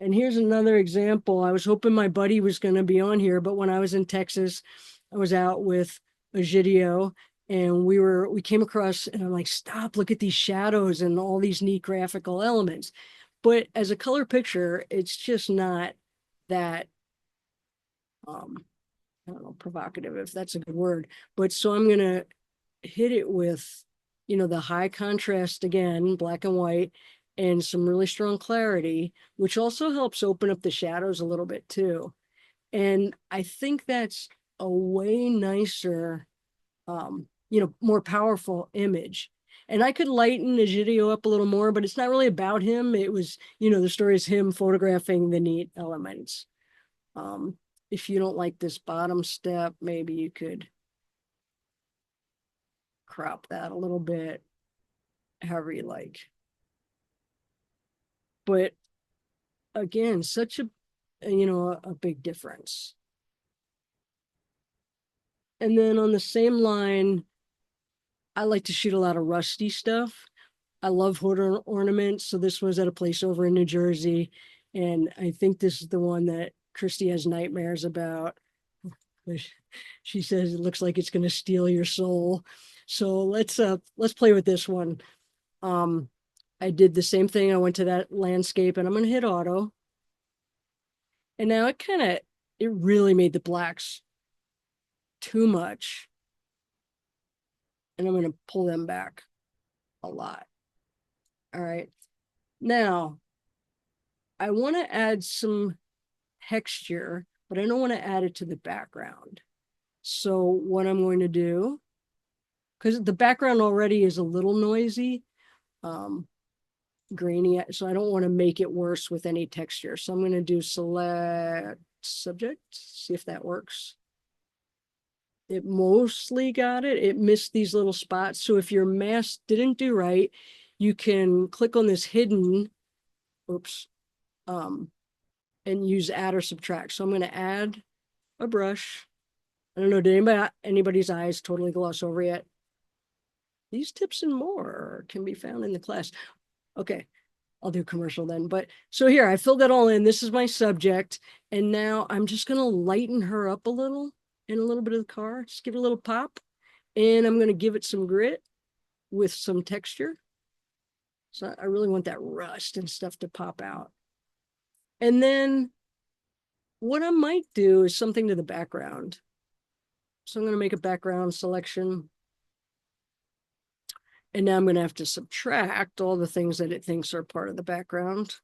And here's another example. I was hoping my buddy was going to be on here, but when I was in Texas, I was out with a Egidio and we came across, and I'm like, stop, look at these shadows and all these neat graphical elements. But as a color picture, it's just not that I don't know, provocative, if that's a good word. But so I'm gonna hit it with, the high contrast again, black and white, and some really strong clarity, which also helps open up the shadows a little bit too. And I think that's a way nicer, more powerful image. And I could lighten the video up a little more, but it's not really about him. It was, the story is him photographing the neat elements. Um, if you don't like this bottom step, maybe you could crop that a little bit, however you like. But again, such a big difference. And then on the same line, I like to shoot a lot of rusty stuff. I love hood ornaments. So this was at a place over in New Jersey. And I think this is the one that Christy has nightmares about. She says it looks like it's going to steal your soul. So let's play with this one. I did the same thing. I went to that landscape and I'm going to hit auto. And now it really made the blacks too much. And I'm going to pull them back a lot. All right. Now, I want to add some texture, but I don't want to add it to the background. So what I'm going to do, because the background already is a little noisy, grainy, so I don't want to make it worse with any texture. So I'm going to do select subject, see if that works. It mostly got it. It missed these little spots. So if your mask didn't do right, you can click on this hidden, and use add or subtract. So I'm going to add a brush. I don't know, did anybody's eyes totally gloss over yet? These tips and more can be found in the class. Okay, I'll do commercial then. But so here, I filled that all in. This is my subject. And now I'm just going to lighten her up a little in a little bit of the car. Just give it a little pop. And I'm going to give it some grit with some texture. So I really want that rust and stuff to pop out. And then what I might do is something to the background. So I'm going to make a background selection. And now I'm going to have to subtract all the things that it thinks are part of the background.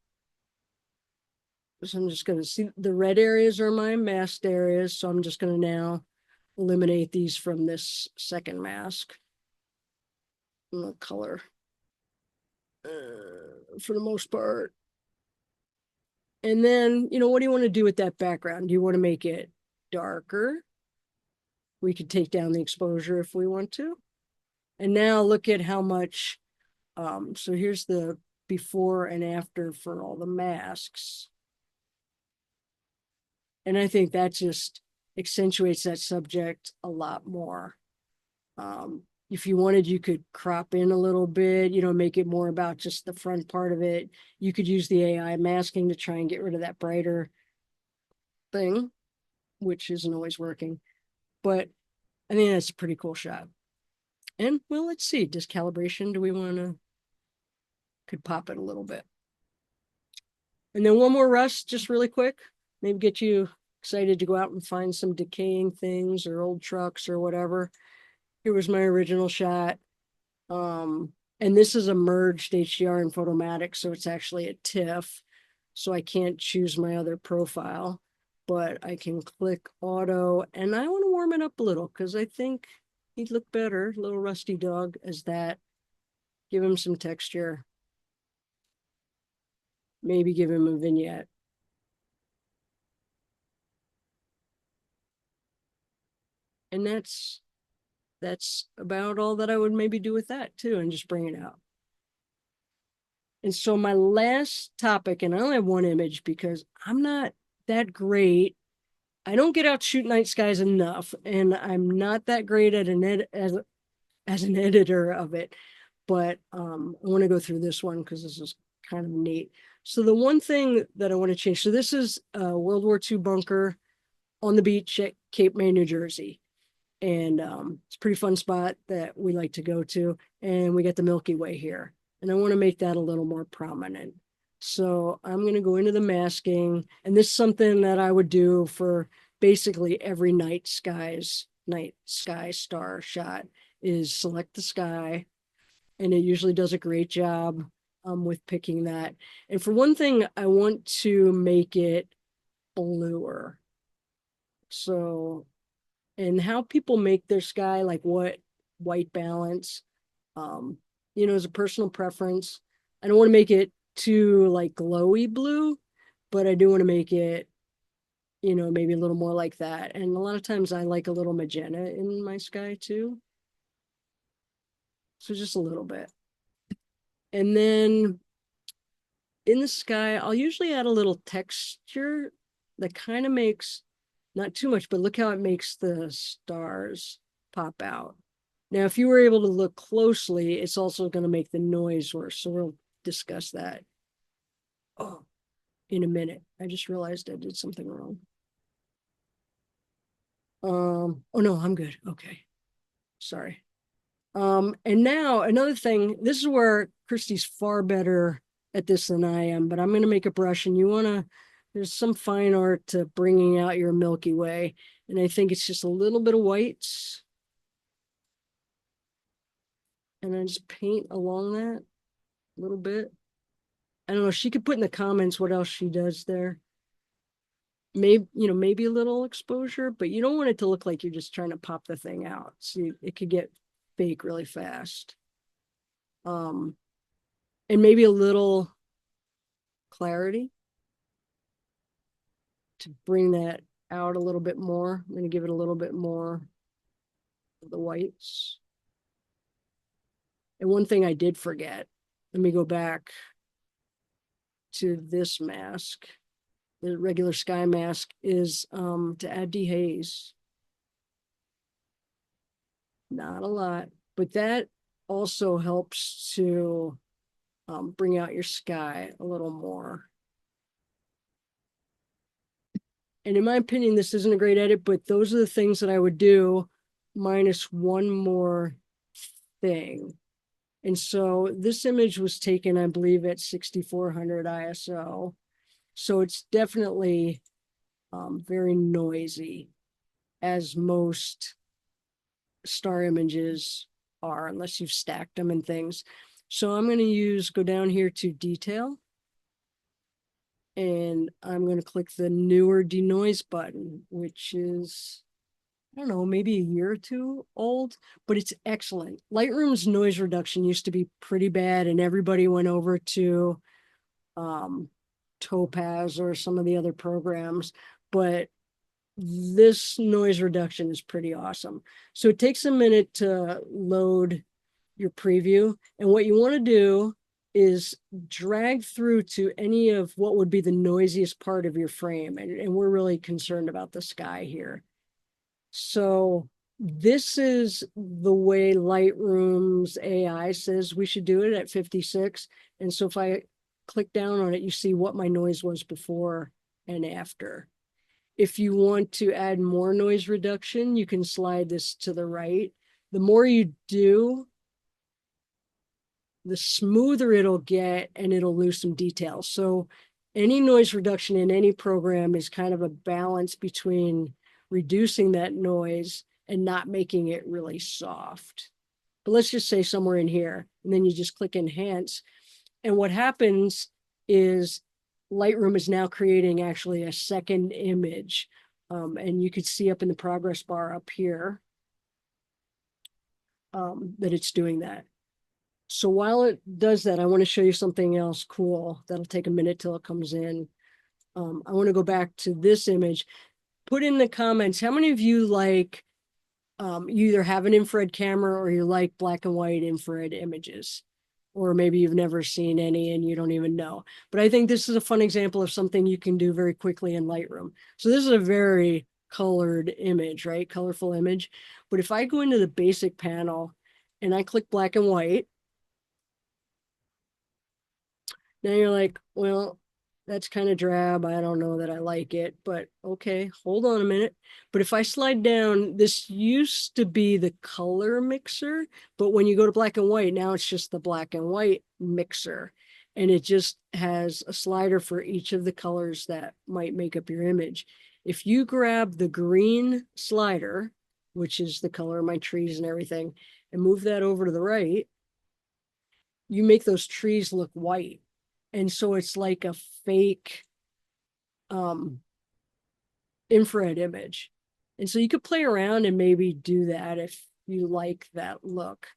So I'm just going to see the red areas are my masked areas. So I'm just going to now eliminate these from this second mask. And the color for the most part. And then, what do you want to do with that background? Do you want to make it darker? We could take down the exposure if we want to. And now look at how much, so here's the before and after for all the masks. And I think that just accentuates that subject a lot more. If you wanted, you could crop in a little bit, make it more about just the front part of it. You could use the AI masking to try and get rid of that brighter thing, which isn't always working. But I think that's a pretty cool shot. And well, let's see, does calibration, do we want to, could pop it a little bit. And then one more rust, just really quick, maybe get you excited to go out and find some decaying things or old trucks or whatever. Here was my original shot. And this is a merged HDR and Photomatic, so it's actually a TIFF. So I can't choose my other profile, but I can click auto and I want to warm it up a little because I think he'd look better, little rusty dog, as that. Give him some texture. Maybe give him a vignette. And that's about all that I would maybe do with that too, and just bring it out. And so my last topic, and I only have one image because I'm not that great. I don't get out shoot night skies enough, and I'm not that great at as an editor of it. But I want to go through this one because this is kind of neat. So the one thing that I want to change, so this is a World War II bunker on the beach at Cape May, New Jersey. And it's a pretty fun spot that we like to go to. And we get the Milky Way here. And I want to make that a little more prominent. So I'm going to go into the masking. And this is something that I would do for basically every night sky star shot is select the sky. And it usually does a great job with picking that. And for one thing, I want to make it bluer. So and how people make their sky, like what white balance, um, is a personal preference. I don't want to make it too like glowy blue, but I do want to make it, maybe a little more like that. And a lot of times I like a little magenta in my sky too. So just a little bit. And then in the sky, I'll usually add a little texture that kind of makes not too much, but look how it makes the stars pop out. Now, if you were able to look closely, it's also going to make the noise worse. So we'll discuss that. Oh, in a minute. I just realized I did something wrong. Oh no, I'm good. Okay. Sorry. And now another thing, this is where Christy's far better at this than I am, but I'm going to make a brush and there's some fine art to bringing out your Milky Way. And I think it's just a little bit of whites. And I just paint along that a little bit. I don't know. She could put in the comments what else she does there. Maybe a little exposure, but you don't want it to look like you're just trying to pop the thing out. See, it could get fake really fast. And maybe a little clarity to bring that out a little bit more. I'm going to give it a little bit more of the whites. And one thing I did forget, let me go back to this mask. The regular sky mask is to add dehaze. Not a lot, but that also helps to bring out your sky a little more. And in my opinion, this isn't a great edit, but those are the things that I would do minus one more thing. And so this image was taken, I believe, at 6400 ISO. So it's definitely very noisy, as most star images are, unless you've stacked them and things. So I'm going to go down here to detail. And I'm going to click the newer denoise button, which is, I don't know, maybe a year or two old, but it's excellent. Lightroom's noise reduction used to be pretty bad, and everybody went over to Topaz or some of the other programs, but this noise reduction is pretty awesome. So it takes a minute to load your preview. And what you want to do is drag through to any of what would be the noisiest part of your frame. And we're really concerned about the sky here. So this is the way Lightroom's AI says we should do it at 56. And so if I click down on it, you see what my noise was before and after. If you want to add more noise reduction, you can slide this to the right. The more you do, the smoother it'll get, and it'll lose some details. So any noise reduction in any program is kind of a balance between reducing that noise and not making it really soft. But let's just say somewhere in here, and then you just click enhance. And what happens is Lightroom is now creating actually a second image. And you could see up in the progress bar up here that it's doing that. So while it does that, I want to show you something else cool. That'll take a minute till it comes in. I want to go back to this image. Put in the comments, how many of you like, you either have an infrared camera or you like black and white infrared images? Or maybe you've never seen any and you don't even know. But I think this is a fun example of something you can do very quickly in Lightroom. So this is a very colored image, right? Colorful image. But if I go into the basic panel and I click black and white, Now you're like, well, that's kind of drab. I don't know that I like it, but okay, hold on a minute. But if I slide down, this used to be the color mixer, but when you go to black and white, now it's just the black and white mixer. And it just has a slider for each of the colors that might make up your image. If you grab the green slider, which is the color of my trees and everything, and move that over to the right, you make those trees look white. And so it's like a fake um, infrared image. And so you could play around and maybe do that if you like that look.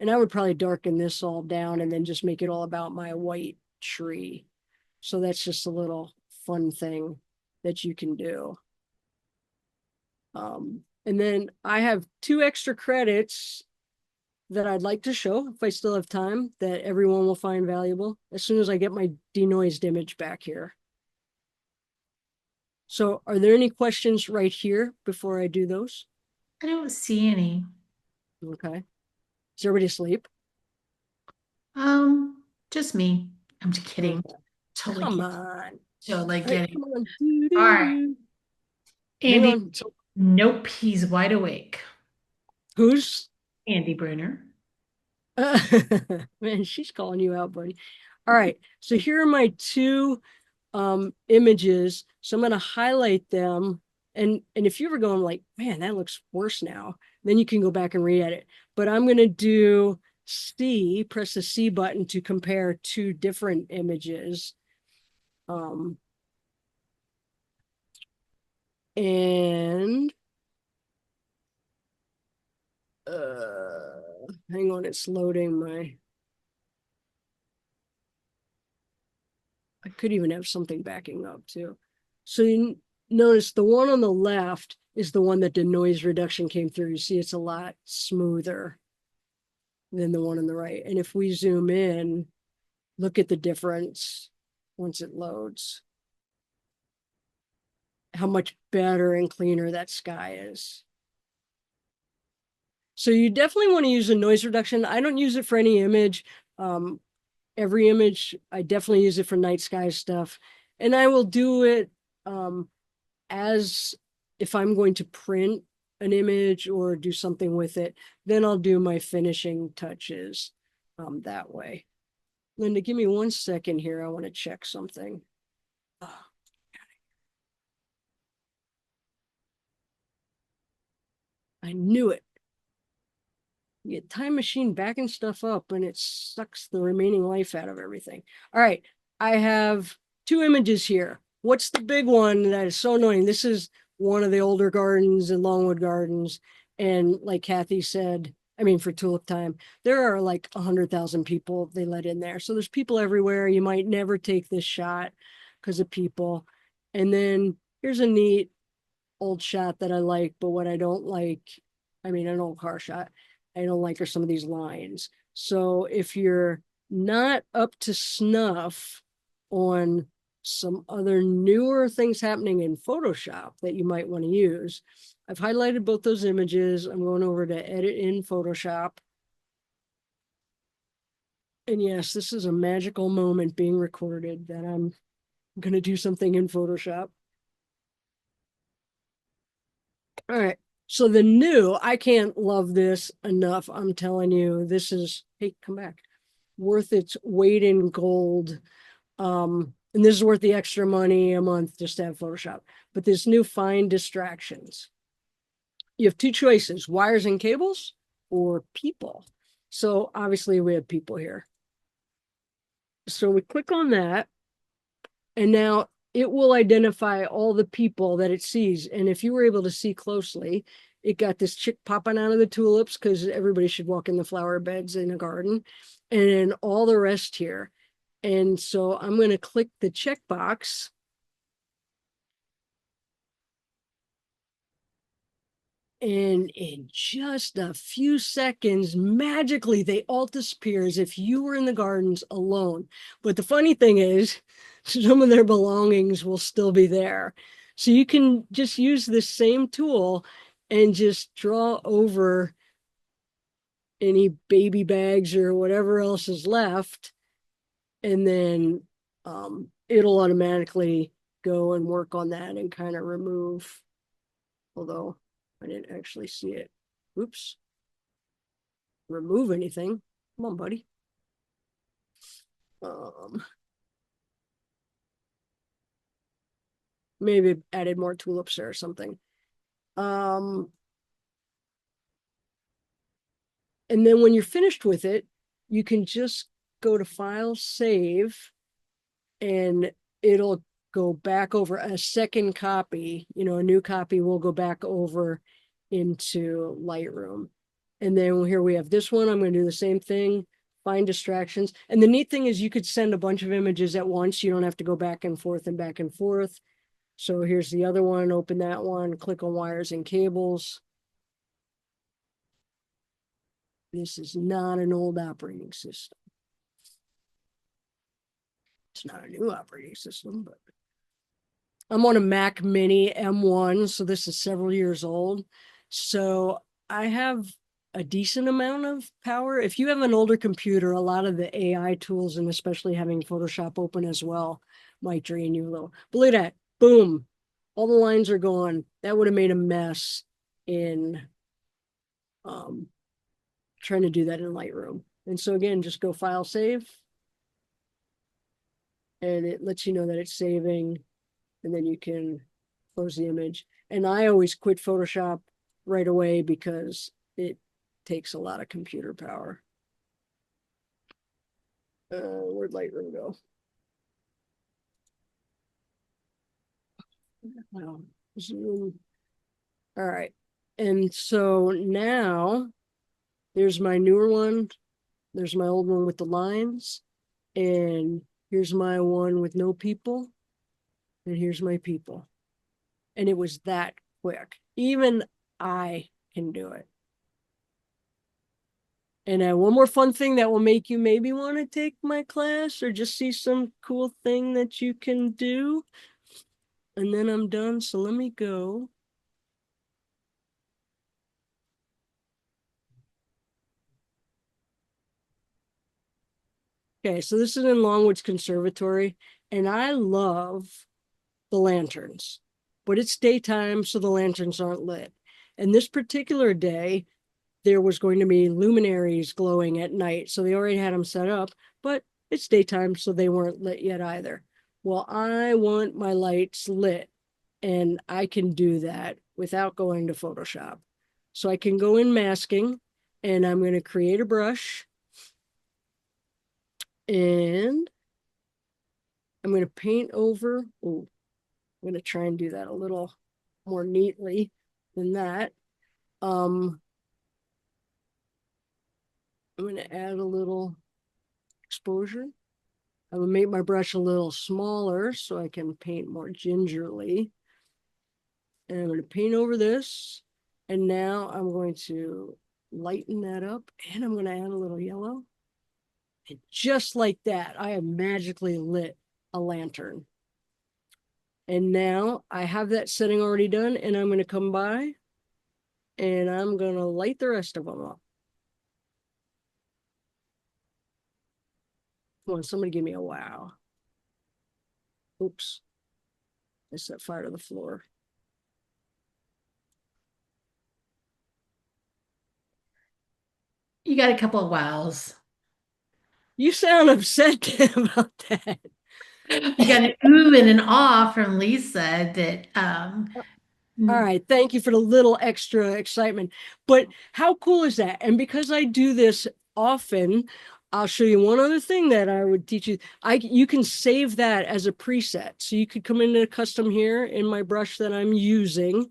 And I would probably darken this all down and then just make it all about my white tree. So that's just a little fun thing that you can do. And then I have 2 extra credits that I'd like to show if I still have time that everyone will find valuable as soon as I get my denoised image back here. So are there any questions right here before I do those? I don't see any. Okay. Is everybody asleep? Just me. I'm just kidding. Okay. Totally Come kidding. on. Totally All right, kidding. come on. Doo, All doo, right. doo. Hang Andy, on. So nope, he's wide awake. who's Andy Bruner. man, she's calling you out, buddy. All right. So here are my two images. So I'm going to highlight them. And if you were going like, man, that looks worse now, then you can go back and re-edit. But I'm going to do C, press the C button to compare two different images. Um, and hang on, it's loading my, I could even have something backing up too. So you notice the one on the left is the one that the noise reduction came through. You see, it's a lot smoother than the one on the right. And if we zoom in, look at the difference once it loads, how much better and cleaner that sky is. So you definitely want to use a noise reduction. I don't use it for any image. Every image, I definitely use it for night sky stuff. And I will do it as if I'm going to print an image or do something with it, then I'll do my finishing touches that way. Linda, give me 1 second here. I want to check something. Oh, I knew it. You get time machine backing stuff up and it sucks the remaining life out of everything. All right. I have 2 images here. What's the big one that is so annoying? This is one of the older gardens in Longwood Gardens. And like Kathy said, I mean, for tulip time, there are like 100,000 people they let in there. So there's people everywhere. You might never take this shot because of people. And then here's a neat old shot that I like, but what I don't like, I mean, an old car shot, I don't like are some of these lines. So if you're not up to snuff on some other newer things happening in Photoshop that you might want to use, I've highlighted both those images. I'm going over to edit in Photoshop. And yes, this is a magical moment being recorded that I'm going to do something in Photoshop. All right. So the new, I can't love this enough. I'm telling you, this is, hey, come back, worth its weight in gold. And this is worth the extra money a month just to have Photoshop. But this new find distractions. You have 2 choices, wires and cables or people. So obviously we have people here. So we click on that. And now it will identify all the people that it sees. And if you were able to see closely, it got this chick popping out of the tulips because everybody should walk in the flower beds in a garden, and then all the rest here. And so I'm going to click the checkbox. And in just a few seconds, magically, they all disappear as if you were in the gardens alone. But the funny thing is, some of their belongings will still be there. So you can just use this same tool and just draw over any baby bags or whatever else is left. And then it'll automatically go and work on that and kind of remove, although I didn't actually see it. Oops. Remove anything. Come on, buddy. Maybe added more tulips there or something. And then when you're finished with it, you can just go to File, Save, and it'll go back over a second copy. You know, a new copy will go back over into Lightroom. And then here we have this one. I'm going to do the same thing, find distractions. And the neat thing is you could send a bunch of images at once. You don't have to go back and forth and back and forth. So here's the other one, open that one, click on wires and cables. This is not an old operating system. It's not a new operating system, but I'm on a Mac Mini M1, so this is several years old. So I have a decent amount of power. If you have an older computer, a lot of the AI tools, and especially having Photoshop open as well, might drain you a little. But look at that, boom, all the lines are gone. That would have made a mess in trying to do that in Lightroom. And so again, just go File, Save, and it lets you know that it's saving, and then you can close the image. And I always quit Photoshop right away because it takes a lot of computer power. Where'd Lightroom go? Wow. Zoom. All right. And so now there's my newer one. There's my old one with the lines. And here's my one with no people. And here's my people. And it was that quick. Even I can do it. And one more fun thing that will make you maybe want to take my class or just see some cool thing that you can do. And then I'm done. So let me go. Okay, so this is in Longwoods Conservatory, and I love the lanterns, but it's daytime, so the lanterns aren't lit. And this particular day, there was going to be luminaries glowing at night. So they already had them set up, but it's daytime, so they weren't lit yet either. Well, I want my lights lit, and I can do that without going to Photoshop. So I can go in masking, and I'm going to create a brush, and I'm going to paint over. Oh, I'm going to try and do that a little more neatly than that. I'm going to add a little exposure. I will make my brush a little smaller so I can paint more gingerly. And I'm going to paint over this. And now I'm going to lighten that up, and I'm going to add a little yellow. And just like that, I have magically lit a lantern. And now I have that setting already done, and I'm going to come by and I'm going to light the rest of them up. Come on, somebody give me a wow. Oops. I set fire to the floor. You got a couple of wows. You sound upset about that. You got an ooh and an ah from Lisa that All right, thank you for the little extra excitement. But how cool is that? And because I do this often, I'll show you one other thing that I would teach you. You can save that as a preset. So you could come into custom here in my brush that I'm using,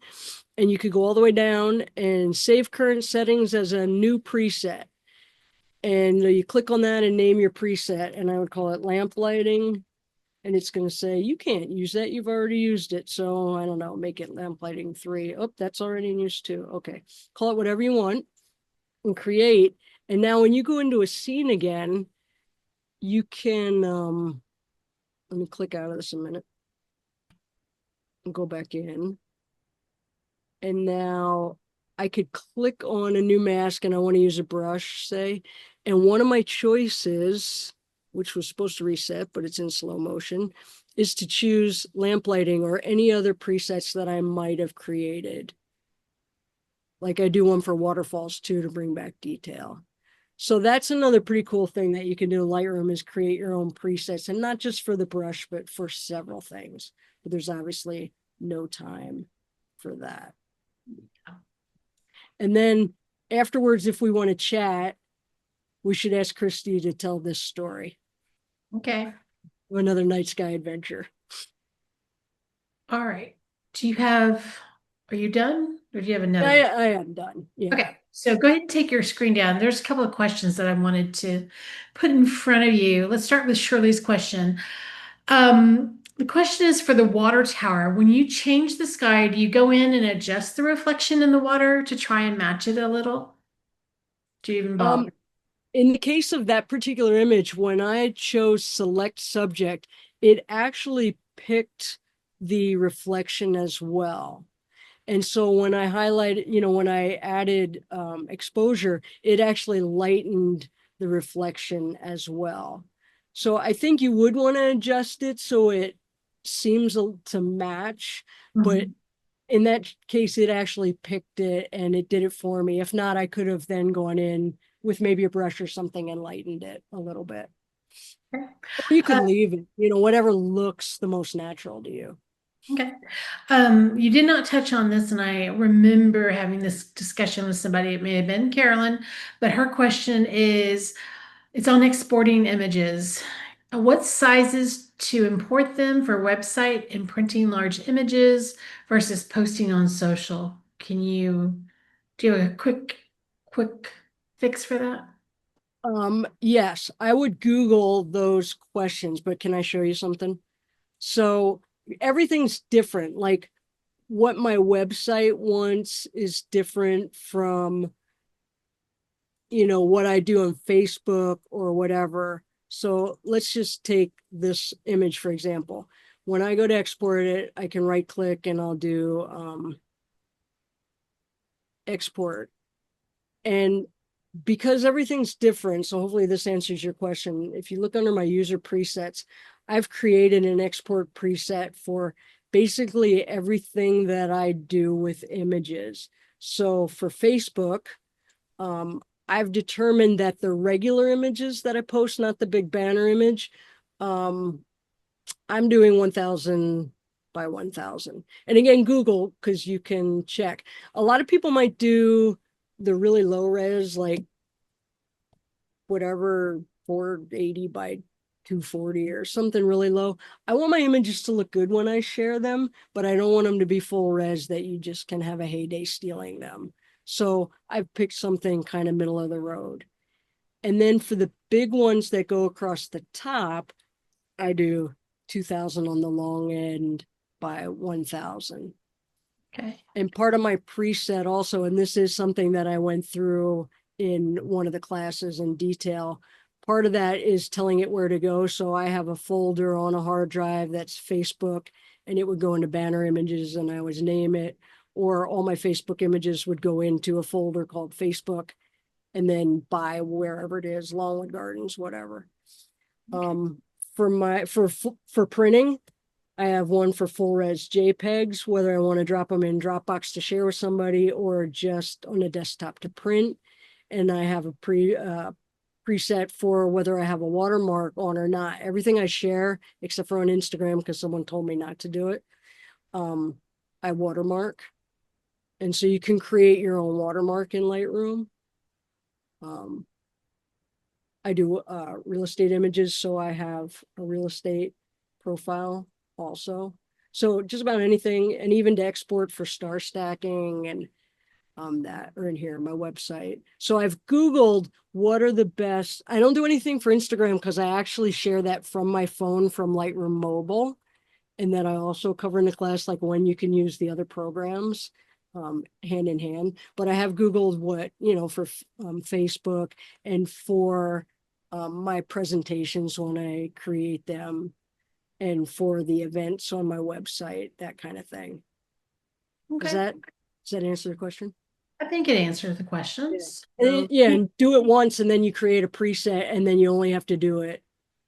and you could go all the way down and save current settings as a new preset. And you click on that and name your preset, and I would call it lamp lighting. And it's going to say, you can't use that. You've already used it. So I don't know, make it lamp lighting 3. Oh, that's already in use too. Okay. Call it whatever you want and create. And now when you go into a scene again, you can, let me click out of this a minute and go back in. And now I could click on a new mask and I want to use a brush, say, and one of my choices, which was supposed to reset, but it's in slow motion, is to choose lamp lighting or any other presets that I might have created. Like I do one for waterfalls too to bring back detail. So that's another pretty cool thing that you can do in Lightroom is create your own presets, and not just for the brush, but for several things. But there's obviously no time for that. And then afterwards, if we want to chat, we should ask Christy to tell this story. Okay. Another night sky adventure. All right. Are you done? Or do you have another? I am done. Yeah. Okay. So go ahead and take your screen down. There's a couple of questions that I wanted to put in front of you. Let's start with Shirley's question. The question is for the water tower. When you change the sky, do you go in and adjust the reflection in the water to try and match it a little? Do you even bother? In the case of that particular image, when I chose select subject, it actually picked the reflection as well. And so when I highlighted, when I added exposure, it actually lightened the reflection as well. So I think you would want to adjust it so it seems to match, but in that case, it actually picked it and it did it for me. If not, I could have then gone in with maybe a brush or something and lightened it a little bit. Okay. Or you could leave it, whatever looks the most natural to you. Okay. You did not touch on this, and I remember having this discussion with somebody. It may have been Carolyn, but her question is, it's on exporting images. What sizes to import them for website and printing large images versus posting on social? Can you do a quick fix for that? Yes, I would Google those questions, but can I show you something? So everything's different. Like what my website wants is different from, what I do on Facebook or whatever. So let's just take this image, for example. When I go to export it, I can right click and I'll do export. And because everything's different, so hopefully this answers your question. If you look under my user presets, I've created an export preset for basically everything that I do with images. So for Facebook, I've determined that the regular images that I post, not the big banner image, I'm doing 1000 by 1000. And again, Google, because you can check. A lot of people might do the really low res, like whatever 480 by 240 or something really low. I want my images to look good when I share them, but I don't want them to be full res that you just can have a heyday stealing them. So I've picked something kind of middle of the road. And then for the big ones that go across the top, I do 2000 on the long end by 1000. Okay. And part of my preset also, and this is something that I went through in one of the classes in detail, part of that is telling it where to go. So I have a folder on a hard drive that's Facebook, and it would go into banner images and I would name it, or all my Facebook images would go into a folder called Facebook and then by wherever it is, Longwood Gardens, whatever. For printing, I have one for full res JPEGs, whether I want to drop them in Dropbox to share with somebody or just on a desktop to print. And I have a preset for whether I have a watermark on or not. Everything I share, except for on Instagram, because someone told me not to do it, I watermark. And so you can create your own watermark in Lightroom. I do real estate images, so I have a real estate profile also. So just about anything, and even to export for star stacking and that are in here, my website. So I've Googled what are the best. I don't do anything for Instagram because I actually share that from my phone from Lightroom Mobile. And then I also cover in the class like when you can use the other programs hand in hand. But I have Googled what, for Facebook and for my presentations when I create them and for the events on my website, that kind of thing. Does Okay. that answer the question? I think it answers the questions. Yeah. And do it once and then you create a preset and then you only have to do it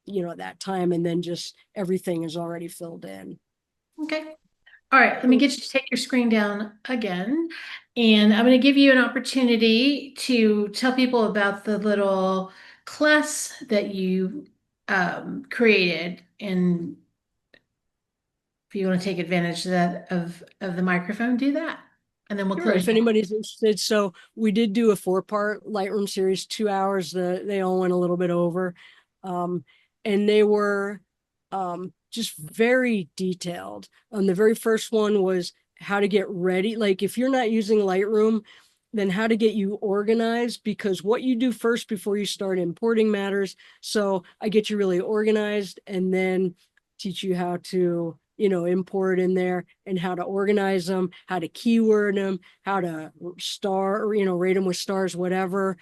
that time, and then just everything is already filled in. Okay. All right, let me get you to take your screen down again. And I'm going to give you an opportunity to tell people about the little class that you created. And if you want to take advantage of that of the microphone, do that. And then we'll Sure, close if you out. anybody's interested. So we did do a 4-part Lightroom series, 2 hours. They all went a little bit over. Um, and they were just very detailed. The very first one was how to get ready. Like if you're not using Lightroom, then how to get you organized, because what you do first before you start importing matters. So I get you really organized and then teach you how to import in there and how to organize them, how to keyword them, how to rate them with stars, whatever.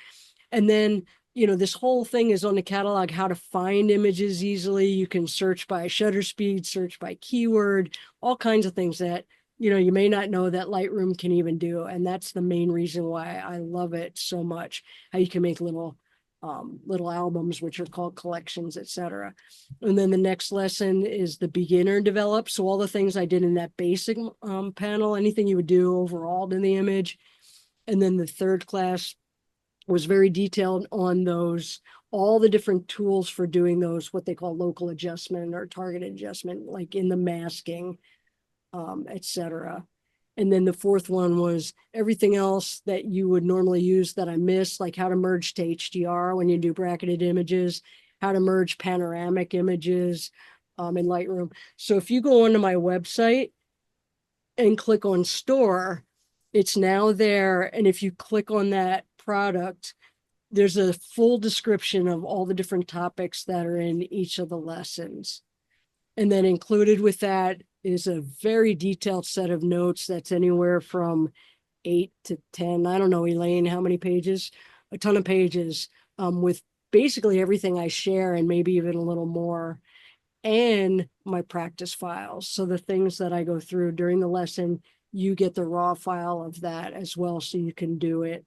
And then, this whole thing is on the catalog, how to find images easily. You can search by shutter speed, search by keyword, all kinds of things that, you may not know that Lightroom can even do. And that's the main reason why I love it so much, how you can make little albums, which are called collections, etc. And then the next lesson is the beginner develop. So all the things I did in that basic panel, anything you would do overall in the image. And then the third class was very detailed on those, all the different tools for doing those, what they call local adjustment or target adjustment, like in the masking, etc. And then the fourth one was everything else that you would normally use that I missed, like how to merge to HDR when you do bracketed images, how to merge panoramic images in Lightroom. So if you go onto my website and click on store, it's now there. And if you click on that product, there's a full description of all the different topics that are in each of the lessons. And then included with that is a very detailed set of notes that's anywhere from 8 to 10. I don't know, Elaine, how many pages? A ton of pages with basically everything I share and maybe even a little more, and my practice files. So the things that I go through during the lesson, you get the raw file of that as well. So you can do it,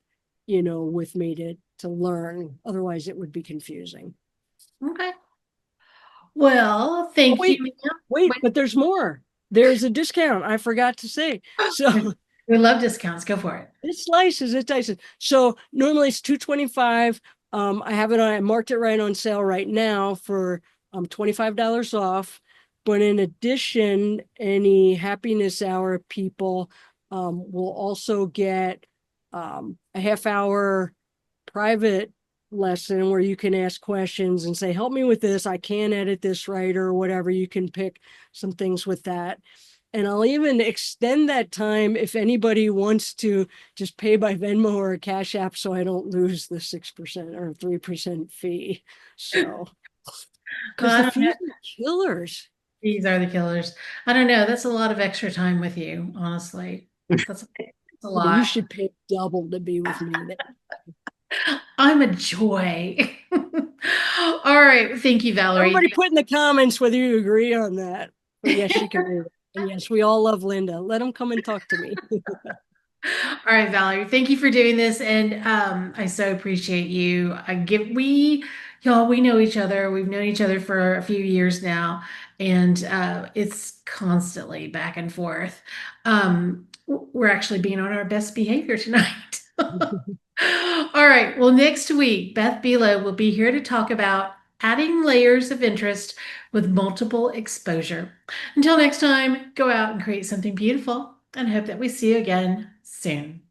with me to learn. Otherwise it would be confusing. Okay. Well, Oh, thank you, wait, ma'am. wait, Wait. but there's more. There's a discount. I forgot to say. So We love discounts. Go for it. it slices, it dices. So normally it's 225. I have it on, I marked it right on sale right now for $25 off. But in addition, any happiness hour people will also get a half-hour private lesson where you can ask questions and say, help me with this. I can't edit this right or whatever. You can pick some things with that. And I'll even extend that time if anybody wants to just pay by Venmo or a Cash App so I don't lose the 6% or 3% fee. So, because I the don't know. fees are killers. These are the killers. I don't know. That's a lot of extra time with you, honestly. That's a Well, you lot. should pay double to be with me. I'm a joy. All right. Thank you, Valerie. Everybody put in the comments whether you agree on that. But yes, she can read it. And yes, we all love Linda. Let them come and talk to me. All right, Valerie, thank you for doing this. And I so appreciate you. Y'all, we know each other. We've known each other for a few years now, and it's constantly back and forth. We're actually being on our best behavior tonight. All right. Well, next week, Beth Bilo will be here to talk about adding layers of interest with multiple exposure. Until next time, go out and create something beautiful and hope that we see you again soon.